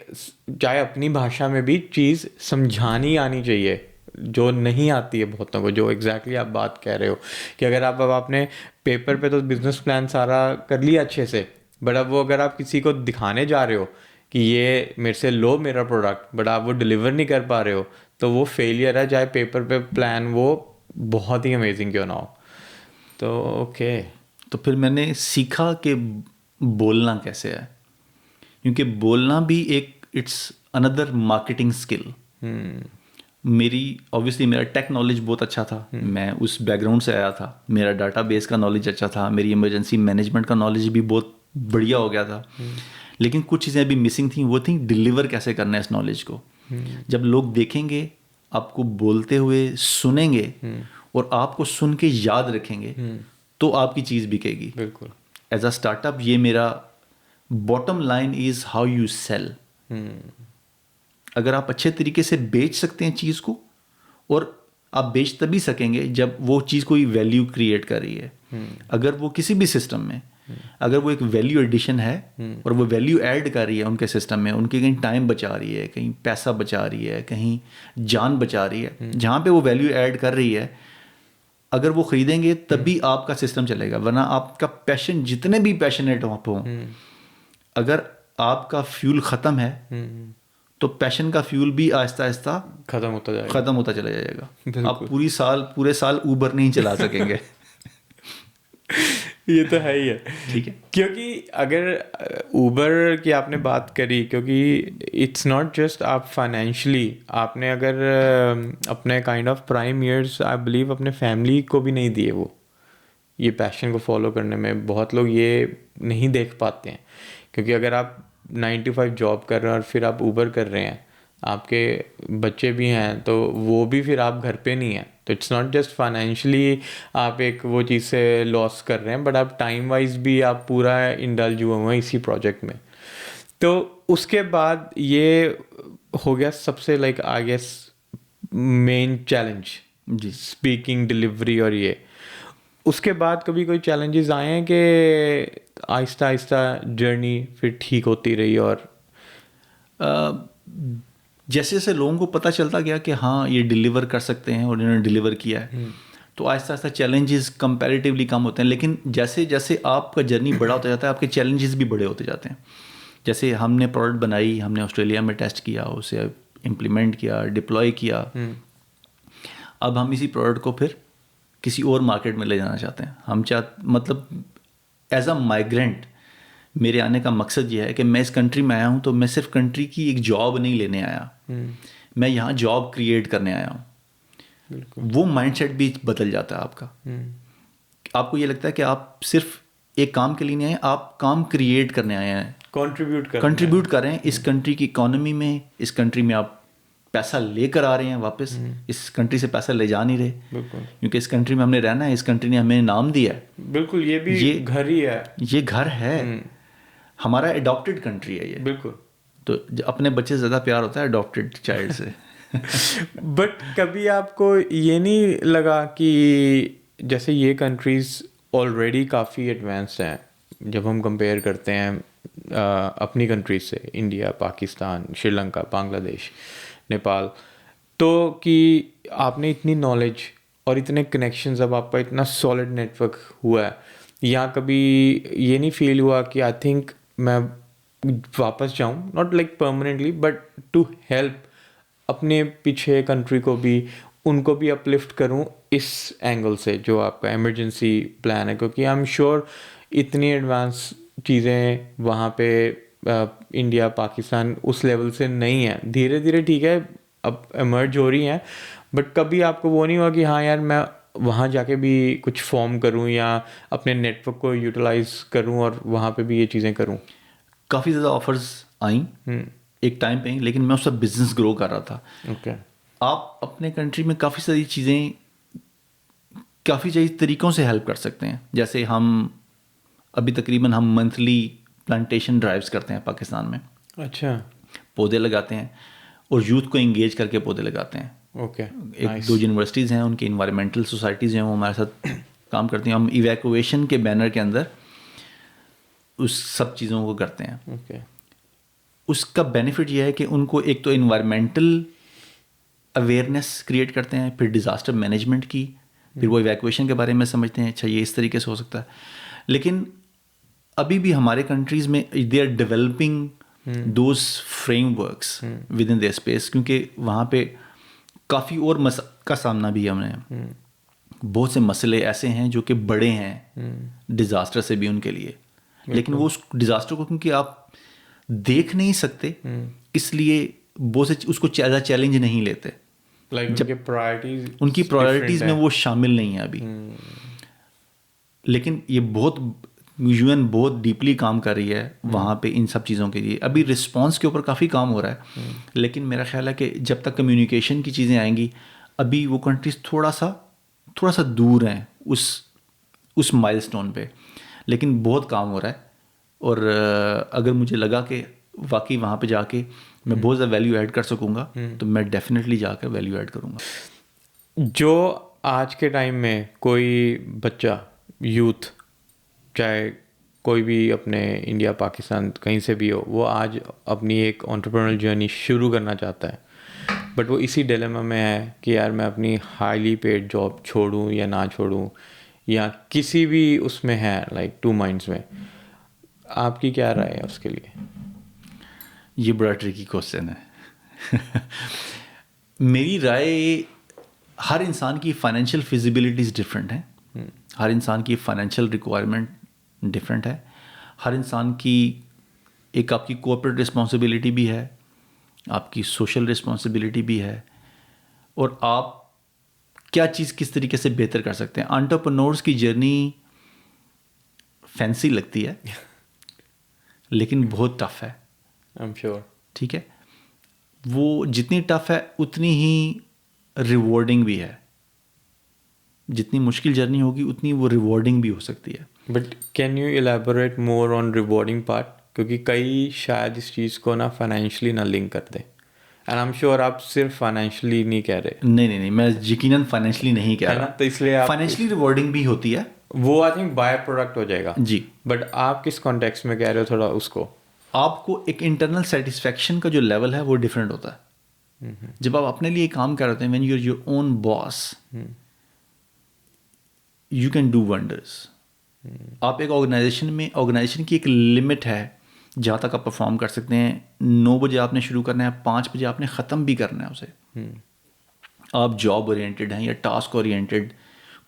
चाहे अपनी भाषा में भी चीज़ समझानी आनी चाहिए जो नहीं आती है बहुतों को। जो एग्जैक्टली आप बात कह रहे हो कि अगर आप अब आपने पेपर पे तो बिजनेस प्लान सारा कर लिया अच्छे से, बट अब वो अगर आप किसी को दिखाने जा रहे हो कि ये मेरे से लो मेरा प्रोडक्ट, बट आप वो डिलीवर नहीं कर पा रहे हो, तो वो फेलियर है, चाहे पेपर पे प्लान वो बहुत ही अमेजिंग क्यों ना हो। तो ओके, तो फिर मैंने सीखा कि बोलना कैसे है, क्योंकि बोलना भी एक इट्स अनदर मार्केटिंग स्किल। मेरी ऑब्वियसली मेरा टेक नॉलेज बहुत अच्छा था, मैं उस बैकग्राउंड से आया था, मेरा डाटाबेस का नॉलेज अच्छा था, मेरी इमरजेंसी मैनेजमेंट का नॉलेज भी बहुत बढ़िया हो गया था। लेकिन कुछ चीज़ें अभी मिसिंग थी, वो थी डिलीवर कैसे करना है इस नॉलेज को। जब लोग देखेंगे आपको बोलते हुए, सुनेंगे और आपको सुन के याद रखेंगे, तो आपकी चीज़ बिकेगी। बिल्कुल। एज अ स्टार्टअप ये मेरा bottom line is how you sell. अगर आप अच्छे तरीके से बेच सकते हैं चीज़ को, और आप बेच तभी सकेंगे जब वो चीज़ कोई वैल्यू क्रिएट कर रही है। अगर वो किसी भी सिस्टम में, अगर वो एक वैल्यू एडिशन है और वो वैल्यू ऐड कर रही है उनके सिस्टम में, उनके कहीं टाइम बचा रही है, कहीं पैसा बचा रही है, कहीं जान बचा रही है, जहाँ पे वो वैल्यू ऐड कर रही है, अगर वो खरीदेंगे तभी आपका सिस्टम चलेगा। वरना आपका पैशन, जितने भी पैशनेट आप हो, अगर आपका फ्यूल ख़त्म है तो पैशन का फ्यूल भी आहिस्ता आहिस्ता ख़त्म होता चला जाएगा। आप पूरे साल ऊबर नहीं चला सकेंगे। ये तो है ही है। ठीक है, क्योंकि अगर ऊबर की आपने बात करी, क्योंकि इट्स नॉट जस्ट आप फाइनेंशियली, आपने अगर अपने kind of prime years I believe अपने फैमिली को भी नहीं दिए वो ये पैशन को फॉलो करने में। बहुत लोग ये नहीं देख पाते हैं, क्योंकि अगर आप 9 to 5 जॉब कर रहे हैं और फिर आप ऊबर कर रहे हैं, आपके बच्चे भी हैं, तो वो भी फिर आप घर पे नहीं हैं, तो इट्स नॉट जस्ट फाइनेंशियली आप एक वो चीज़ से लॉस कर रहे हैं, बट आप टाइम वाइज भी आप पूरा इंडल्ज हुए हुए हैं इसी प्रोजेक्ट में। तो उसके बाद ये हो गया सबसे like I guess main challenge जी, स्पीकिंग, डिलीवरी और ये। उसके बाद कभी कोई चैलेंजेस आए हैं कि आहिस्ता आहिस्ता जर्नी फिर ठीक होती रही? और जैसे जैसे लोगों को पता चलता गया कि हाँ ये डिलीवर कर सकते हैं और इन्होंने डिलीवर किया है, तो आहिस्ता आहिस्ता चैलेंजेस कंपैरेटिवली कम होते हैं। लेकिन जैसे जैसे आपका जर्नी बड़ा होता जाता है, आपके चैलेंजेस भी बड़े होते जाते हैं। जैसे हमने प्रोडक्ट बनाई, हमने ऑस्ट्रेलिया में टेस्ट किया, उसे इम्प्लीमेंट किया, डिप्लॉय किया, अब हम इसी प्रोडक्ट को फिर किसी और मार्केट में ले जाना चाहते हैं। हम मतलब एज अ माइग्रेंट मेरे आने का मकसद ये है कि मैं इस कंट्री में आया हूँ तो मैं सिर्फ कंट्री की एक जॉब नहीं लेने आया, मैं यहाँ जॉब क्रिएट करने आया हूँ। वो माइंडसेट भी बदल जाता है आपका। आपको ये लगता है कि आप सिर्फ एक काम के लिए नहीं आए, आप काम क्रिएट करने आए हैं, कंट्रीब्यूट कर रहे हैं इस कंट्री की इकोनॉमी में। इस कंट्री में आप पैसा लेकर आ रहे हैं वापस, इस कंट्री से पैसा ले जा नहीं रहे, क्योंकि इस कंट्री में हमने रहना है, इस कंट्री ने हमें नाम दिया है। बिल्कुल, ये घर ही है, ये घर है, हमारा एडॉप्टेड कंट्री है ये। बिल्कुल। तो अपने बच्चे से ज़्यादा प्यार होता है एडॉप्टेड चाइल्ड से। बट कभी आपको ये नहीं लगा कि जैसे ये कंट्रीज ऑलरेडी काफ़ी एडवांस हैं जब हम कंपेयर करते हैं अपनी कंट्रीज से, इंडिया, पाकिस्तान, श्रीलंका, बांग्लादेश, नेपाल, तो कि आपने इतनी नॉलेज और इतने कनेक्शंस, अब आपका इतना सॉलिड नेटवर्क हुआ है, या कभी ये नहीं फील हुआ कि आई थिंक मैं वापस जाऊं, not like permanently but to help अपने पीछे कंट्री को भी, उनको भी अपलिफ्ट करूं इस एंगल से जो आपका इमरजेंसी प्लान है? क्योंकि आई एम श्योर इतनी एडवांस चीज़ें वहाँ पे इंडिया, पाकिस्तान उस लेवल से नहीं है। धीरे धीरे ठीक है अब इमर्ज हो रही हैं, बट कभी आपको वो नहीं हुआ कि हाँ यार मैं वहाँ जाके भी कुछ फॉर्म करूँ या अपने नेटवर्क को यूटिलाइज करूँ और वहाँ पे भी ये चीज़ें करूँ? काफ़ी ज़्यादा ऑफर्स आई एक टाइम पे, लेकिन मैं उसका बिजनेस ग्रो कर रहा था। ओके। आप अपने कंट्री में काफ़ी सारी चीज़ें काफ़ी तरीक़ों से हेल्प कर सकते हैं। जैसे हम हम मंथली प्लांटेशन ड्राइव्स करते हैं पाकिस्तान में, अच्छा, पौधे लगाते हैं और यूथ को इंगेज करके पौधे लगाते हैं। ओके, एक दो यूनिवर्सिटीज़ हैं, उनकी इन्वायरमेंटल सोसाइटीज़ हैं, वो हमारे साथ काम करती हैं। हम इवैक्यूएशन के बैनर के अंदर उस सब चीज़ों को करते हैं। ओके, उसका बेनिफिट ये है कि उनको एक तो इन्वायरमेंटल अवेयरनेस क्रिएट करते हैं, फिर डिज़ास्टर मैनेजमेंट की, फिर वो इवैक्यूएशन के बारे में समझते हैं, अच्छा ये इस तरीके से हो सकता है। लेकिन अभी भी हमारे कंट्रीज़ में they are developing those frameworks within their space, क्योंकि वहाँ पे काफ़ी और का सामना भी है हमने। बहुत से मसले ऐसे हैं जो कि बड़े हैं डिज़ास्टर से भी उनके लिए, लेकिन वो उस डिज़ास्टर को क्योंकि आप देख नहीं सकते, इसलिए बहुत से उसको ज़्यादा चैलेंज नहीं लेते। उनकी प्रायोरिटीज़ में वो शामिल नहीं है अभी। लेकिन ये बहुत यूएन बहुत डीपली काम कर रही है वहाँ पे इन सब चीज़ों के लिए। अभी रिस्पांस के ऊपर काफ़ी काम हो रहा है, लेकिन मेरा ख्याल है कि जब तक कम्युनिकेशन की चीज़ें आएंगी, अभी वो कंट्रीज थोड़ा सा दूर हैं उस माइलस्टोन पे, लेकिन बहुत काम हो रहा है। और अगर मुझे लगा कि वाकई वहाँ पे जाके मैं बहुत ज़्यादा वैल्यू ऐड कर सकूँगा, तो मैं डेफिनेटली जाकर वैल्यू ऐड करूँगा। जो आज के टाइम में कोई बच्चा, यूथ, चाहे कोई भी अपने इंडिया पाकिस्तान कहीं से भी हो, वो आज अपनी एक एंटरप्रेन्योरल जर्नी शुरू करना चाहता है, बट वो इसी डिलेमा में है कि यार मैं अपनी हाईली पेड जॉब छोड़ूं या ना छोड़ूं, या किसी भी उसमें है लाइक टू माइंड्स में। आपकी क्या राय है उसके लिए? ये बड़ा ट्रिकी क्वेश्चन है। मेरी राय, हर इंसान की फाइनेंशियल फिजिबिलिटीज़ डिफरेंट हैं, हर इंसान की फाइनेंशियल रिक्वायरमेंट डिफरेंट है, हर इंसान की एक आपकी कॉर्पोरेट रिस्पॉन्सिबिलिटी भी है, आपकी सोशल रिस्पॉन्सिबिलिटी भी है, और आप क्या चीज़ किस तरीके से बेहतर कर सकते हैं। एंटरप्रेन्योर्स की जर्नी फैंसी लगती है लेकिन बहुत टफ है, आई एम श्योर। ठीक है, वो जितनी टफ है उतनी ही रिवॉर्डिंग भी है। जितनी मुश्किल जर्नी होगी उतनी वो रिवॉर्डिंग भी हो सकती है। But can you elaborate more on rewarding part? क्योंकि कई शायद इस चीज़ को ना फाइनेंशियली ना लिंक करते, एंड आई एम श्योर आप सिर्फ फाइनेंशियली नहीं कह रहे। नहीं, मैं यकीनन फाइनेंशियली नहीं कह रहा, तो इसलिए फाइनेंशियली रिवॉर्डिंग भी होती है, वो आई थिंक बाय प्रोडक्ट हो जाएगा जी। बट आप किस कॉन्टेक्स्ट में कह रहे हो, थोड़ा उसको। आपको एक इंटरनल सेटिस्फेक्शन का जो लेवल है वो डिफरेंट होता है। जब आप अपने लिए काम कर रहे हैं, when you are your own boss, you can do wonders. आप एक ऑर्गेनाइजेशन की एक लिमिट है जहाँ तक आप परफॉर्म कर सकते हैं। 9 बजे आपने शुरू करना है, 5 बजे आपने ख़त्म भी करना है उसे। आप जॉब ओरिएंटेड हैं या टास्क ओरिएंटेड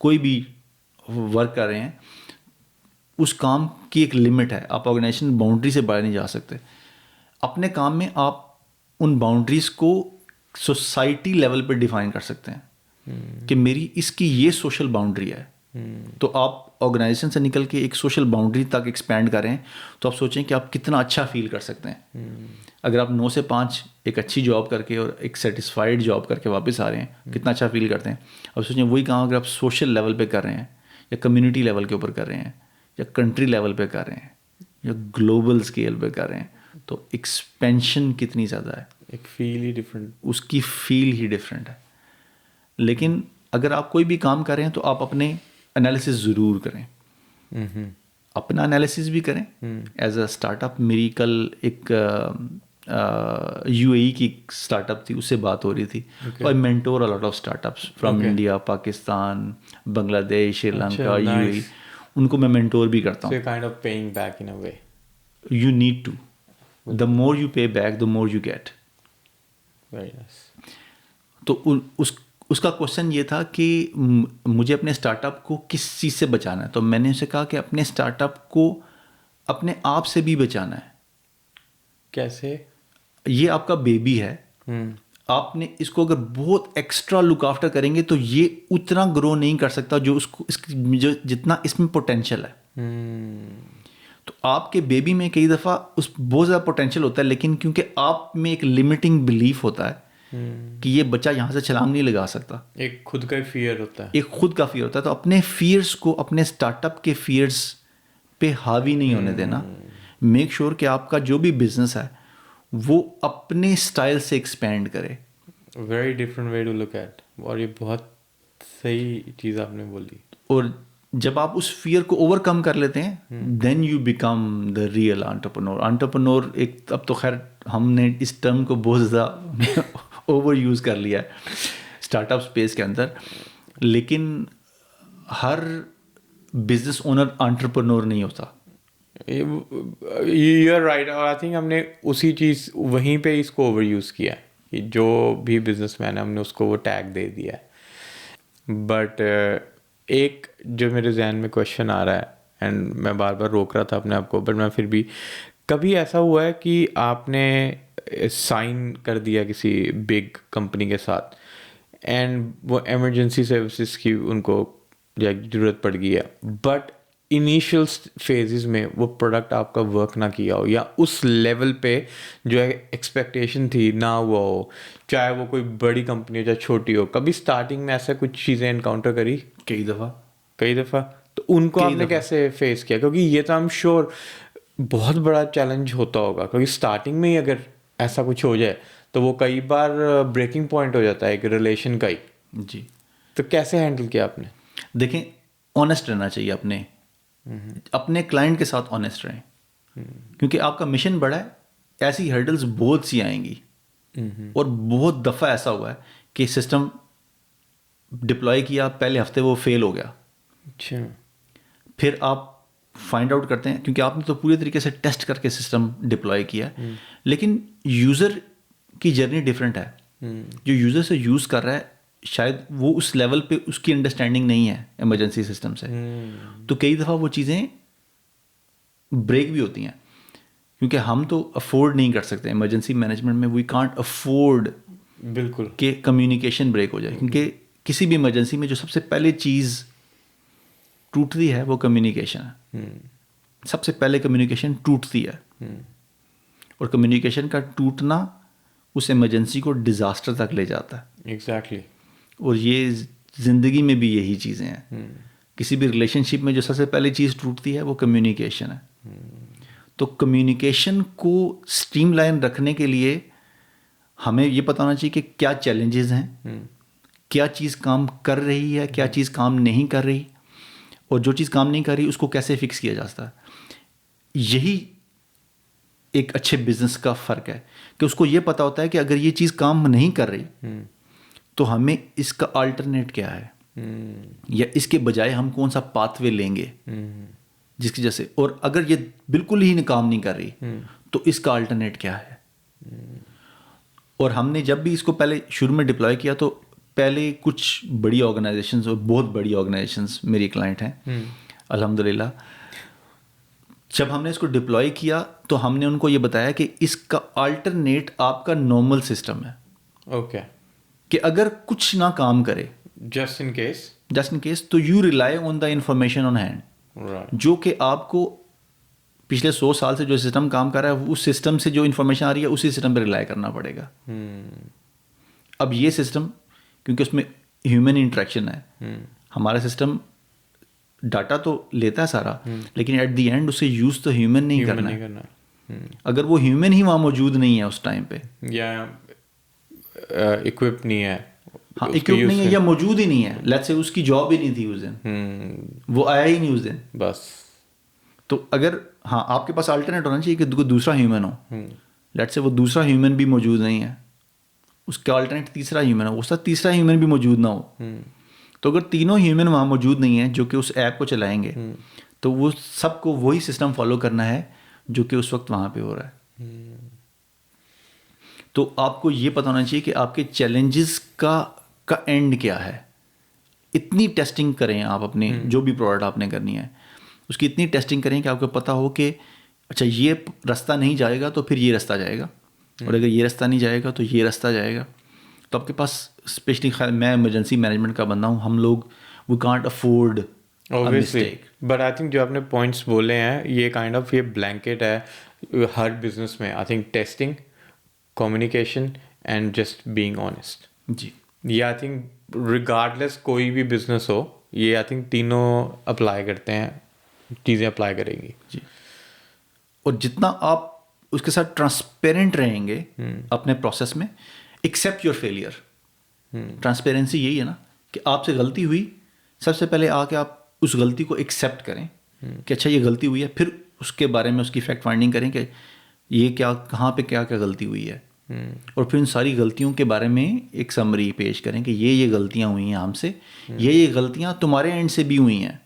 कोई भी वर्क कर रहे हैं, उस काम की एक लिमिट है। आप ऑर्गेनाइजेशन बाउंड्री से बाहर नहीं जा सकते। अपने काम में आप उन बाउंड्रीज़ को सोसाइटी लेवल पे डिफाइन कर सकते हैं कि मेरी इसकी ये सोशल बाउंड्री है। तो आप ऑर्गेनाइजेशन से निकल के एक सोशल बाउंड्री तक एक्सपैंड करें, तो आप सोचें कि आप कितना अच्छा फील कर सकते हैं। अगर आप 9 से 5 एक अच्छी जॉब करके और एक सेटिस्फाइड जॉब करके वापस आ रहे हैं, कितना अच्छा फील करते हैं। अब सोचें वही काम अगर आप सोशल लेवल पे कर रहे हैं, या कम्युनिटी लेवल के ऊपर कर रहे हैं, या कंट्री लेवल पे कर रहे हैं, या ग्लोबल स्केल पे कर रहे हैं, तो एक्सपेंशन कितनी ज़्यादा है। एक फील ही डिफरेंट, उसकी फील ही डिफरेंट है। लेकिन अगर आप कोई भी काम कर रहे हैं तो आप अपने एनालिसिस ज़रूर करें, अपना एनालिसिस भी करें। एज अ स्टार्टअप, मेरी कल एक यूएई की स्टार्टअप थी, उससे बात हो रही थी। I mentor a lot of startups from India, Pakistan, Bangladesh, Sri Lanka, UAE. उनको मैं मेंटोर भी करता हूँ। Kind of paying back in a way. You need to, the more you pay back the more you get. Very nice. तो उसका question ये था कि मुझे अपने स्टार्टअप को किस चीज़ से बचाना है। तो मैंने उसे कहा कि अपने स्टार्टअप को अपने आप से भी बचाना है। कैसे? ये आपका बेबी है, आपने इसको अगर बहुत एक्स्ट्रा लुक आफ्टर करेंगे तो ये उतना ग्रो नहीं कर सकता जो जितना इसमें पोटेंशियल है। तो आपके बेबी में कई दफ़ा बहुत ज़्यादा पोटेंशियल होता है, लेकिन क्योंकि आप में एक लिमिटिंग बिलीफ होता है कि ये बच्चा यहाँ से छलांग नहीं लगा सकता। एक खुद का फियर होता है। एक खुद का फियर होता है। तो अपने फियर्स को, अपने स्टार्टअप के फियर्स पे हावी नहीं होने देना। मेक श्योर कि आपका जो भी बिजनेस है वो अपने स्टाइल से एक्सपेंड करे। Very different way to look at, और ये बहुत सही चीज़ आपने बोली। और जब आप उस फियर को ओवरकम कर लेते हैं, then you become the real entrepreneur. Entrepreneur एक, अब तो खैर हमने इस टर्म को बहुत ज़्यादा ओवर यूज़ कर लिया है स्टार्टअप स्पेस के अंदर, लेकिन हर बिजनेस ओनर एंटरप्रेन्योर नहीं होता। You are right. और आई थिंक हमने उसी चीज़ वहीं पे इसको ओवर यूज़ किया है कि जो भी बिजनेसमैन है हमने उसको वो टैग दे दिया है। बट एक जो मेरे जहन में क्वेश्चन आ रहा है, एंड मैं बार बार रोक रहा था अपने आप को, बट मैं फिर भी, कभी ऐसा हुआ है कि आपने साइन कर दिया किसी बिग कंपनी के साथ एंड वो इमरजेंसी सर्विसेज की उनको ज़रूरत पड़ गई है, बट इनिशियल फेजेस में वो प्रोडक्ट आपका वर्क ना किया हो, या उस लेवल पे जो है एक्सपेक्टेशन थी ना हुआ हो, चाहे वो कोई बड़ी कंपनी हो चाहे छोटी हो? कभी स्टार्टिंग में ऐसा कुछ चीज़ें इनकाउंटर करी? कई दफ़ा। तो उनको आपने कैसे फेस किया? क्योंकि ये तो आई एम श्योर बहुत बड़ा चैलेंज होता होगा, क्योंकि स्टार्टिंग में ही अगर ऐसा कुछ हो जाए तो वो कई बार ब्रेकिंग पॉइंट हो जाता है एक रिलेशन का ही। जी। तो कैसे हैंडल किया आपने? देखें, ऑनेस्ट रहना चाहिए अपने क्लाइंट के साथ, ऑनेस्ट रहें, क्योंकि आपका मिशन बड़ा है। ऐसी हर्डल्स बहुत सी आएंगी, और बहुत दफ़ा ऐसा हुआ है कि सिस्टम डिप्लॉय किया, पहले हफ्ते वो फेल हो गया। अच्छा। फिर आप फाइंड आउट करते हैं, क्योंकि आपने तो पूरे तरीके से टेस्ट करके सिस्टम डिप्लॉय किया, लेकिन यूज़र की जर्नी डिफरेंट है। जो यूज़र से यूज़ कर रहा है, शायद वो उस लेवल पे उसकी अंडरस्टैंडिंग नहीं है इमरजेंसी सिस्टम से। तो कई दफ़ा वो चीज़ें ब्रेक भी होती हैं, क्योंकि हम तो अफोर्ड नहीं कर सकते इमरजेंसी मैनेजमेंट में, वी कांट अफोर्ड बिल्कुल कि कम्युनिकेशन ब्रेक हो जाए। क्योंकि किसी भी इमरजेंसी में जो सबसे पहले चीज़ टूटती है वो कम्युनिकेशन है। सबसे पहले कम्युनिकेशन टूटती है, और कम्युनिकेशन का टूटना उस इमरजेंसी को डिज़ास्टर तक ले जाता है। एग्जैक्टली। और ये ज़िंदगी में भी यही चीज़ें हैं। किसी भी रिलेशनशिप में जो सबसे पहली चीज़ टूटती है वो कम्युनिकेशन है। तो कम्युनिकेशन को स्ट्रीमलाइन रखने के लिए हमें ये पता होना चाहिए कि क्या चैलेंजेस हैं, क्या चीज़ काम कर रही है, क्या चीज़ काम नहीं कर रही, और जो चीज़ काम नहीं कर रही उसको कैसे फिक्स किया जा सकता है। यही एक अच्छे बिजनेस का फ़र्क है कि उसको ये पता होता है कि अगर ये चीज़ काम नहीं कर रही तो हमें इसका अल्टरनेट क्या है, या इसके बजाय हम कौन सा पाथवे लेंगे जिसकी वजह से, और अगर ये बिल्कुल ही काम नहीं कर रही तो इसका अल्टरनेट क्या है। और हमने जब भी इसको पहले शुरू में डिप्लॉय किया तो पहले कुछ बड़ी ऑर्गेनाइजेशंस, और बहुत बड़ी ऑर्गेनाइजेशंस मेरी क्लाइंट हैं अल्हम्दुलिल्लाह, जब हमने इसको डिप्लॉय किया तो हमने उनको ये बताया कि इसका अल्टरनेट आपका नॉर्मल सिस्टम है। ओके। कि अगर कुछ ना काम करे, जस्ट इन केस, तो you rely on the information on hand, जो कि आपको पिछले 100 साल से जो सिस्टम काम कर रहा है उस सिस्टम से जो इन्फॉर्मेशन आ रही है उसी सिस्टम पर रिलाई करना पड़ेगा। अब ये सिस्टम, क्योंकि उसमें ह्यूमन इंटरेक्शन है, हमारा सिस्टम डाटा तो लेता है सारा, लेकिन एट द एंड उसे यूज़ तो ह्यूमन नहीं करना है। अगर वो ह्यूमन ही वहाँ मौजूद नहीं है उस टाइम पे, या इक्विप नहीं है, हाँ इक्विप नहीं है, या मौजूद ही नहीं है, लेट्स से उसकी जॉब ही नहीं थी उस दिन, वो आया ही नहीं उस दिन बस। तो अगर हाँ आपके पास अल्टरनेट होना चाहिए कि कोई दूसरा ह्यूमन हो, लेट्स से वो दूसरा ह्यूमन भी मौजूद नहीं है, उसका अल्टरनेट तीसरा ह्यूमन हो, उसका तीसरा ह्यूमन भी मौजूद ना हो, तो अगर तीनों ह्यूमन वहाँ मौजूद नहीं है जो कि उस ऐप को चलाएंगे, तो वो सबको वही सिस्टम फॉलो करना है जो कि उस वक्त वहाँ पे हो रहा है। तो आपको ये पता होना चाहिए कि आपके चैलेंजेस का एंड क्या है। इतनी टेस्टिंग करें आप अपने जो भी प्रोडक्ट आपने करनी है उसकी इतनी टेस्टिंग करें कि आपको पता हो कि अच्छा ये रास्ता नहीं जाएगा तो फिर ये रास्ता जाएगा, और अगर ये रास्ता नहीं जाएगा तो ये रास्ता जाएगा। तो आपके पास स्पेशली मैं इमरजेंसी मैनेजमेंट का बंदा हूँ, हम लोग we can't afford obviously, but I think जो आपने पॉइंट्स बोले हैं ये काइंड ऑफ ये ब्लैंकेट है हर बिजनेस में। I think testing, communication and just being honest. जी ये आई थिंक रिगार्डलेस कोई भी बिजनेस हो, ये आई थिंक तीनों अप्लाई करते हैं, चीज़ें अप्लाई करेंगी। जी। और जितना आप उसके साथ ट्रांसपेरेंट रहेंगे अपने प्रोसेस में, एक्सेप्ट योर फेलियर। ट्रांसपेरेंसी यही है ना कि आपसे गलती हुई, सबसे पहले आके आप उस गलती को एक्सेप्ट करें कि अच्छा ये गलती हुई है, फिर उसके बारे में उसकी फैक्ट फाइंडिंग करें कि ये क्या, कहाँ पे क्या क्या गलती हुई है, और फिर उन सारी गलतियों के बारे में एक समरी पेश करें कि ये गलतियाँ हुई हैं हमसे, ये गलतियाँ तुम्हारे एंड से भी हुई हैं,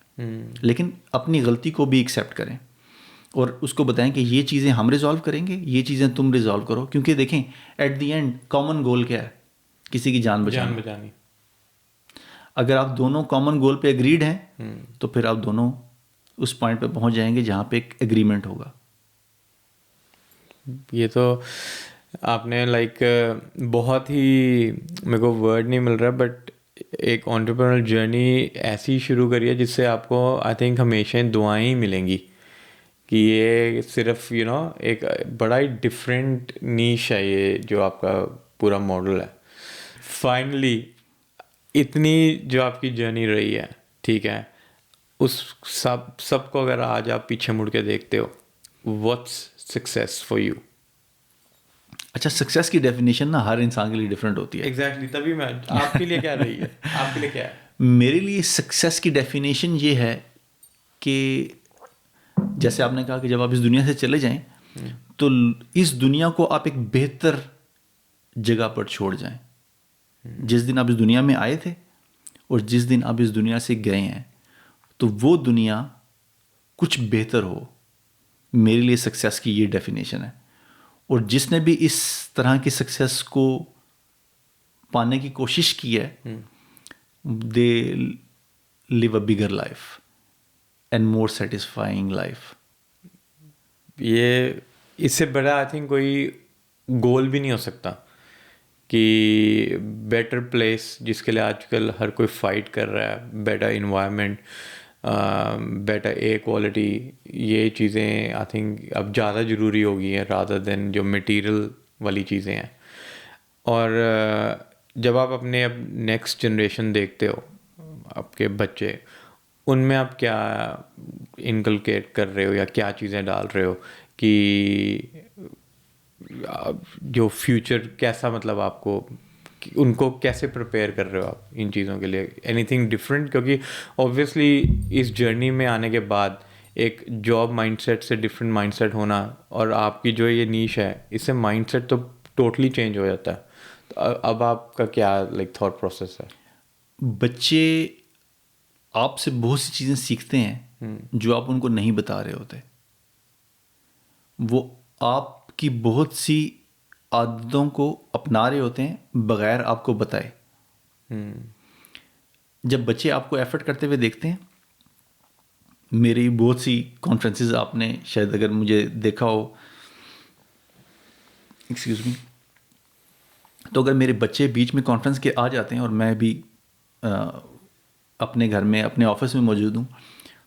लेकिन अपनी गलती को भी एक्सेप्ट करें और उसको बताएं कि ये चीज़ें हम रिजॉल्व करेंगे, ये चीज़ें तुम रिजॉल्व करो। क्योंकि देखें at the end common goal क्या है, किसी की जान बचानी। अगर आप दोनों कॉमन गोल पे एग्रीड हैं तो फिर आप दोनों उस पॉइंट पे पहुंच जाएंगे जहाँ पे एक एग्रीमेंट होगा। ये तो आपने लाइक बहुत ही, मेरे को वर्ड नहीं मिल रहा, बट एक एंटरप्रेन्योरल जर्नी ऐसी शुरू करी है जिससे आपको आई थिंक हमेशा दुआएं ही मिलेंगी कि ये सिर्फ एक बड़ा ही डिफरेंट नीश है ये जो आपका पूरा मॉडल है। फाइनली इतनी जो आपकी जर्नी रही है, ठीक है, उस सबको अगर आज आप पीछे मुड़ के देखते हो, व्हाट्स सक्सेस फॉर यू? अच्छा, सक्सेस की डेफिनेशन ना हर इंसान के लिए डिफरेंट होती है। एग्जैक्टली, तभी मैं आपके लिए क्या रही है, आपके लिए क्या है? मेरे लिए सक्सेस की डेफिनेशन ये है कि जैसे आपने कहा कि जब आप इस दुनिया से चले जाएं तो इस दुनिया को आप एक बेहतर जगह पर छोड़ जाएं। जिस दिन आप इस दुनिया में आए थे और जिस दिन आप इस दुनिया से गए हैं, तो वो दुनिया कुछ बेहतर हो। मेरे लिए सक्सेस की ये डेफिनेशन है। और जिसने भी इस तरह की सक्सेस को पाने की कोशिश की है, they live a bigger life and more satisfying life. ये इससे बड़ा आई थिंक कोई गोल भी नहीं हो सकता कि बेटर प्लेस, जिसके लिए आजकल हर कोई फाइट कर रहा है, better environment, better air quality, ये चीज़ें आई थिंक अब ज़्यादा ज़रूरी हो गई हैं रादर देन जो मटेरियल वाली चीज़ें हैं। और जब आप अपने अब नेक्स्ट जनरेशन देखते हो, आपके बच्चे, उनमें आप क्या इनकलकेट कर रहे हो या क्या चीज़ें डाल रहे हो कि जो फ्यूचर कैसा, मतलब आपको उनको कैसे प्रिपेयर कर रहे हो आप इन चीज़ों के लिए? Anything different? क्योंकि ऑब्वियसली इस जर्नी में आने के बाद एक जॉब माइंडसेट से डिफरेंट माइंडसेट होना, और आपकी जो ये नीश है, इससे माइंडसेट तो टोटली चेंज हो जाता है। तो अब आपका क्या लाइक थॉट प्रोसेस है? बच्चे आपसे बहुत सी चीज़ें सीखते हैं जो आप उनको नहीं बता रहे होते। वो आपकी बहुत सी आदतों को अपना रहे होते हैं बगैर आपको बताए। जब बच्चे आपको एफर्ट करते हुए देखते हैं, मेरी बहुत सी कॉन्फ्रेंसेस आपने शायद अगर मुझे देखा हो, एक्सक्यूज मी, तो अगर मेरे बच्चे बीच में कॉन्फ्रेंस के आ जाते हैं और मैं भी अपने घर में, अपने ऑफिस में मौजूद हूँ,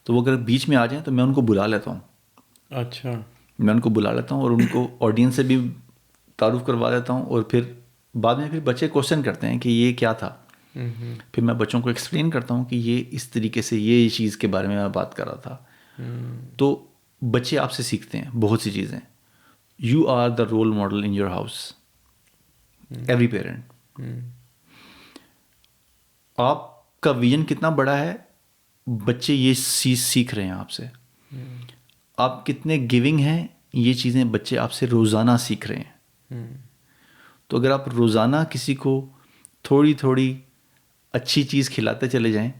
तो वो अगर बीच में आ जाएं तो मैं उनको बुला लेता हूँ। अच्छा। मैं उनको बुला लेता हूँ और उनको ऑडियंस से भी तारुफ करवा देता हूँ, और फिर बाद में फिर बच्चे क्वेश्चन करते हैं कि ये क्या था। फिर मैं बच्चों को एक्सप्लेन करता हूँ कि ये इस तरीके से ये चीज़ के बारे में मैं बात कर रहा था। तो बच्चे आपसे सीखते हैं बहुत सी चीज़ें। You are the role model in your house, every parent. आपका विजन कितना बड़ा है, बच्चे ये चीज़ सीख रहे हैं आपसे। आप कितने गिविंग हैं, ये चीज़ें बच्चे आपसे रोज़ाना सीख रहे हैं। तो अगर आप रोज़ाना किसी को थोड़ी थोड़ी अच्छी चीज़ खिलाते चले जाएं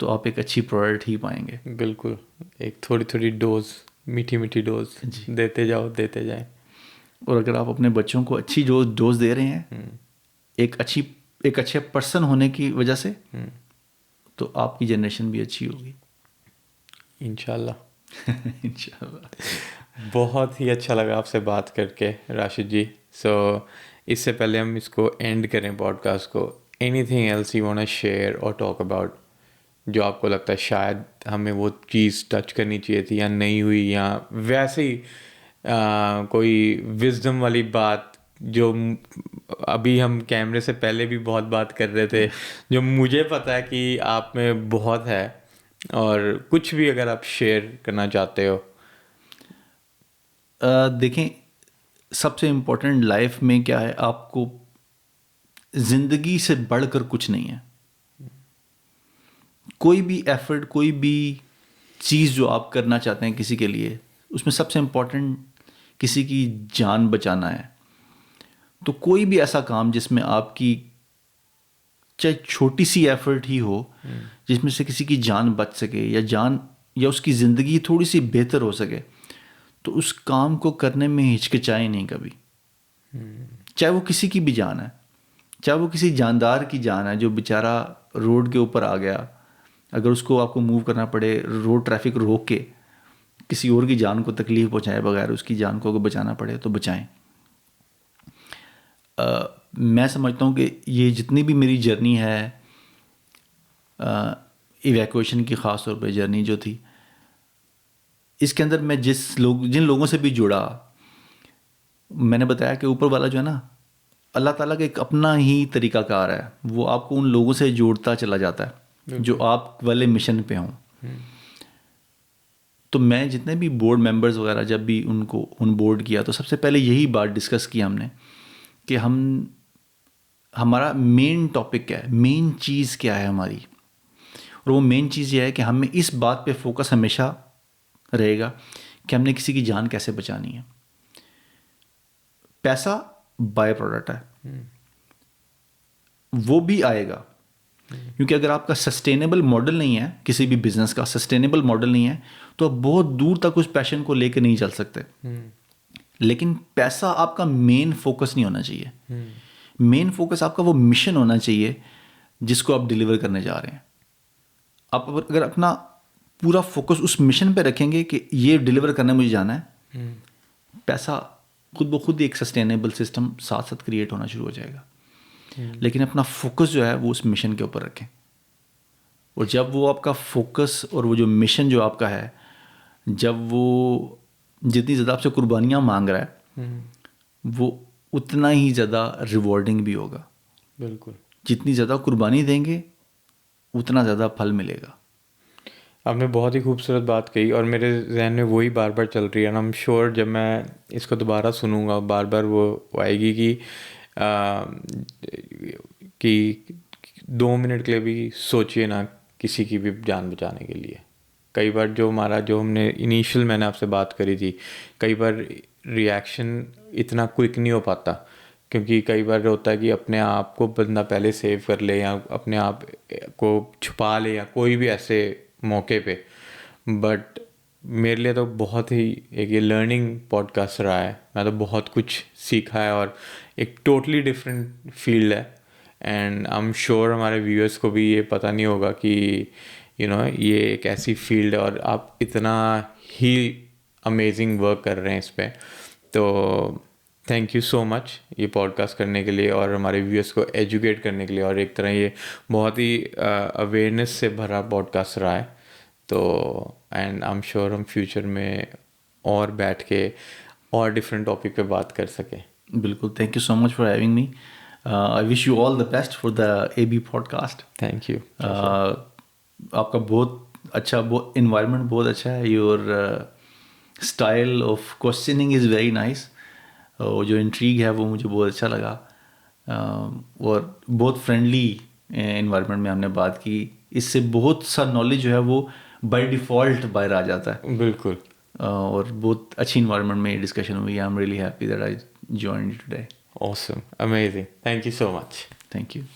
तो आप एक अच्छी प्रोडक्ट ही पाएंगे। बिल्कुल, एक थोड़ी थोड़ी डोज, मीठी मीठी डोज देते जाओ, देते जाएं। और अगर आप अपने बच्चों को अच्छी डोज दे रहे हैं एक अच्छे पर्सन होने की वजह से, तो आपकी जनरेशन भी अच्छी होगी इंशाल्लाह। इंशाल्लाह। बहुत ही अच्छा लगा आपसे बात करके राशिद जी। सो इससे पहले हम इसको एंड करें पॉडकास्ट को, anything else you want to share और टॉक अबाउट, जो आपको लगता है शायद हमें वो चीज़ टच करनी चाहिए थी या नहीं हुई, या वैसे ही कोई विजडम वाली बात जो अभी हम कैमरे से पहले भी बहुत बात कर रहे थे, जो मुझे पता है कि आप में बहुत है, और कुछ भी अगर आप शेयर करना चाहते हो। देखें, सबसे इम्पोर्टेंट लाइफ में क्या है, आपको ज़िंदगी से बढ़कर कुछ नहीं है। कोई भी एफर्ट, कोई भी चीज़ जो आप करना चाहते हैं किसी के लिए, उसमें सबसे इम्पोर्टेंट किसी की जान बचाना है। तो कोई भी ऐसा काम जिसमें आपकी चाहे छोटी सी एफर्ट ही हो, जिसमें से किसी की जान बच सके या उसकी ज़िंदगी थोड़ी सी बेहतर हो सके, तो उस काम को करने में हिचकिचाएं नहीं कभी। चाहे वो किसी की भी जान है, चाहे वो किसी जानदार की जान है जो बेचारा रोड के ऊपर आ गया, अगर उसको आपको मूव करना पड़े, रोड ट्रैफिक रोक के किसी और की जान को तकलीफ पहुंचाए बगैर उसकी जान को अगर बचाना पड़े तो बचाएं। मैं समझता हूँ कि ये जितनी भी मेरी जर्नी है, इवैक्यूएशन की ख़ास तौर पे जर्नी जो थी, इसके अंदर मैं जिन लोगों से भी जुड़ा, मैंने बताया कि ऊपर वाला जो है ना, अल्लाह ताला का एक अपना ही तरीक़ाकार है, वो आपको उन लोगों से जोड़ता चला जाता है जो आप वाले मिशन पे हों। तो मैं जितने भी बोर्ड मेंबर्स वगैरह जब भी उनको ऑन बोर्ड किया, तो सबसे पहले यही बात डिस्कस की हमने कि हमारा मेन टॉपिक क्या है, मेन चीज़ क्या है हमारी। और वो मेन चीज़ ये है कि हमें इस बात पे फोकस हमेशा रहेगा कि हमने किसी की जान कैसे बचानी है। पैसा बाय प्रोडक्ट है, वो भी आएगा, क्योंकि अगर आपका सस्टेनेबल मॉडल नहीं है, किसी भी बिजनेस का सस्टेनेबल मॉडल नहीं है, तो आप बहुत दूर तक उस पैशन को लेकर नहीं चल सकते। लेकिन पैसा आपका मेन फोकस नहीं होना चाहिए। मेन फोकस आपका वो मिशन होना चाहिए जिसको आप डिलीवर करने जा रहे हैं। आप अगर अपना पूरा फोकस उस मिशन पे रखेंगे कि ये डिलीवर करने मुझे जाना है, पैसा खुद ब खुद एक सस्टेनेबल सिस्टम साथ साथ क्रिएट होना शुरू हो जाएगा। लेकिन अपना फोकस जो है वो उस मिशन के ऊपर रखें, और जब वो आपका फोकस और वो जो मिशन जो आपका है, जब वो जितनी ज़्यादा आपसे कुर्बानियाँ मांग रहा है, वो उतना ही ज़्यादा रिवॉर्डिंग भी होगा। बिल्कुल, जितनी ज़्यादा कुर्बानी देंगे उतना ज़्यादा फल मिलेगा। आपने बहुत ही खूबसूरत बात कही, और मेरे जहन में वही बार बार चल रही है, और आई एम श्योर जब मैं इसको दोबारा सुनूंगा बार बार वो आएगी कि 2 मिनट के लिए भी सोचिए ना किसी की भी जान बचाने के लिए। कई बार जो हमने इनिशियल मैंने आपसे बात करी थी, कई बार रिएक्शन इतना क्विक नहीं हो पाता, क्योंकि कई बार होता है कि अपने आप को बंदा पहले सेव कर ले या अपने आप को छुपा ले या कोई भी ऐसे मौके पे। बट मेरे लिए तो बहुत ही एक ये लर्निंग पॉडकास्ट रहा है। मैं तो बहुत कुछ सीखा है, और एक टोटली डिफरेंट फील्ड है, एंड आई एम श्योर हमारे व्यूअर्स को भी ये पता नहीं होगा कि ये एक ऐसी फील्ड है और आप इतना ही अमेजिंग वर्क कर रहे हैं इस पर। तो थैंक यू सो मच ये पॉडकास्ट करने के लिए और हमारे व्यूअर्स को एजुकेट करने के लिए, और एक तरह ये बहुत ही अवेयरनेस से भरा पॉडकास्ट रहा है। तो एंड आई एम श्योर हम फ्यूचर में और बैठ के और डिफरेंट टॉपिक पे बात कर सकें। बिल्कुल, thank you so much for having me. I wish you all the best for the AB podcast. Thank you. आपका बहुत अच्छा, इन्वायरमेंट बहुत अच्छा है। Your style of questioning is very nice. जो इंट्रीग है वो मुझे बहुत अच्छा लगा, और बहुत फ्रेंडली इन्वायरमेंट में हमने बात की। इससे बहुत सा नॉलेज जो है वो बाय डिफ़ॉल्ट बाहर आ जाता है। बिल्कुल। और बहुत अच्छी इन्वायरमेंट में डिस्कशन हुई। I am really happy that I joined today. Awesome, amazing. Thank you so much. Thank you.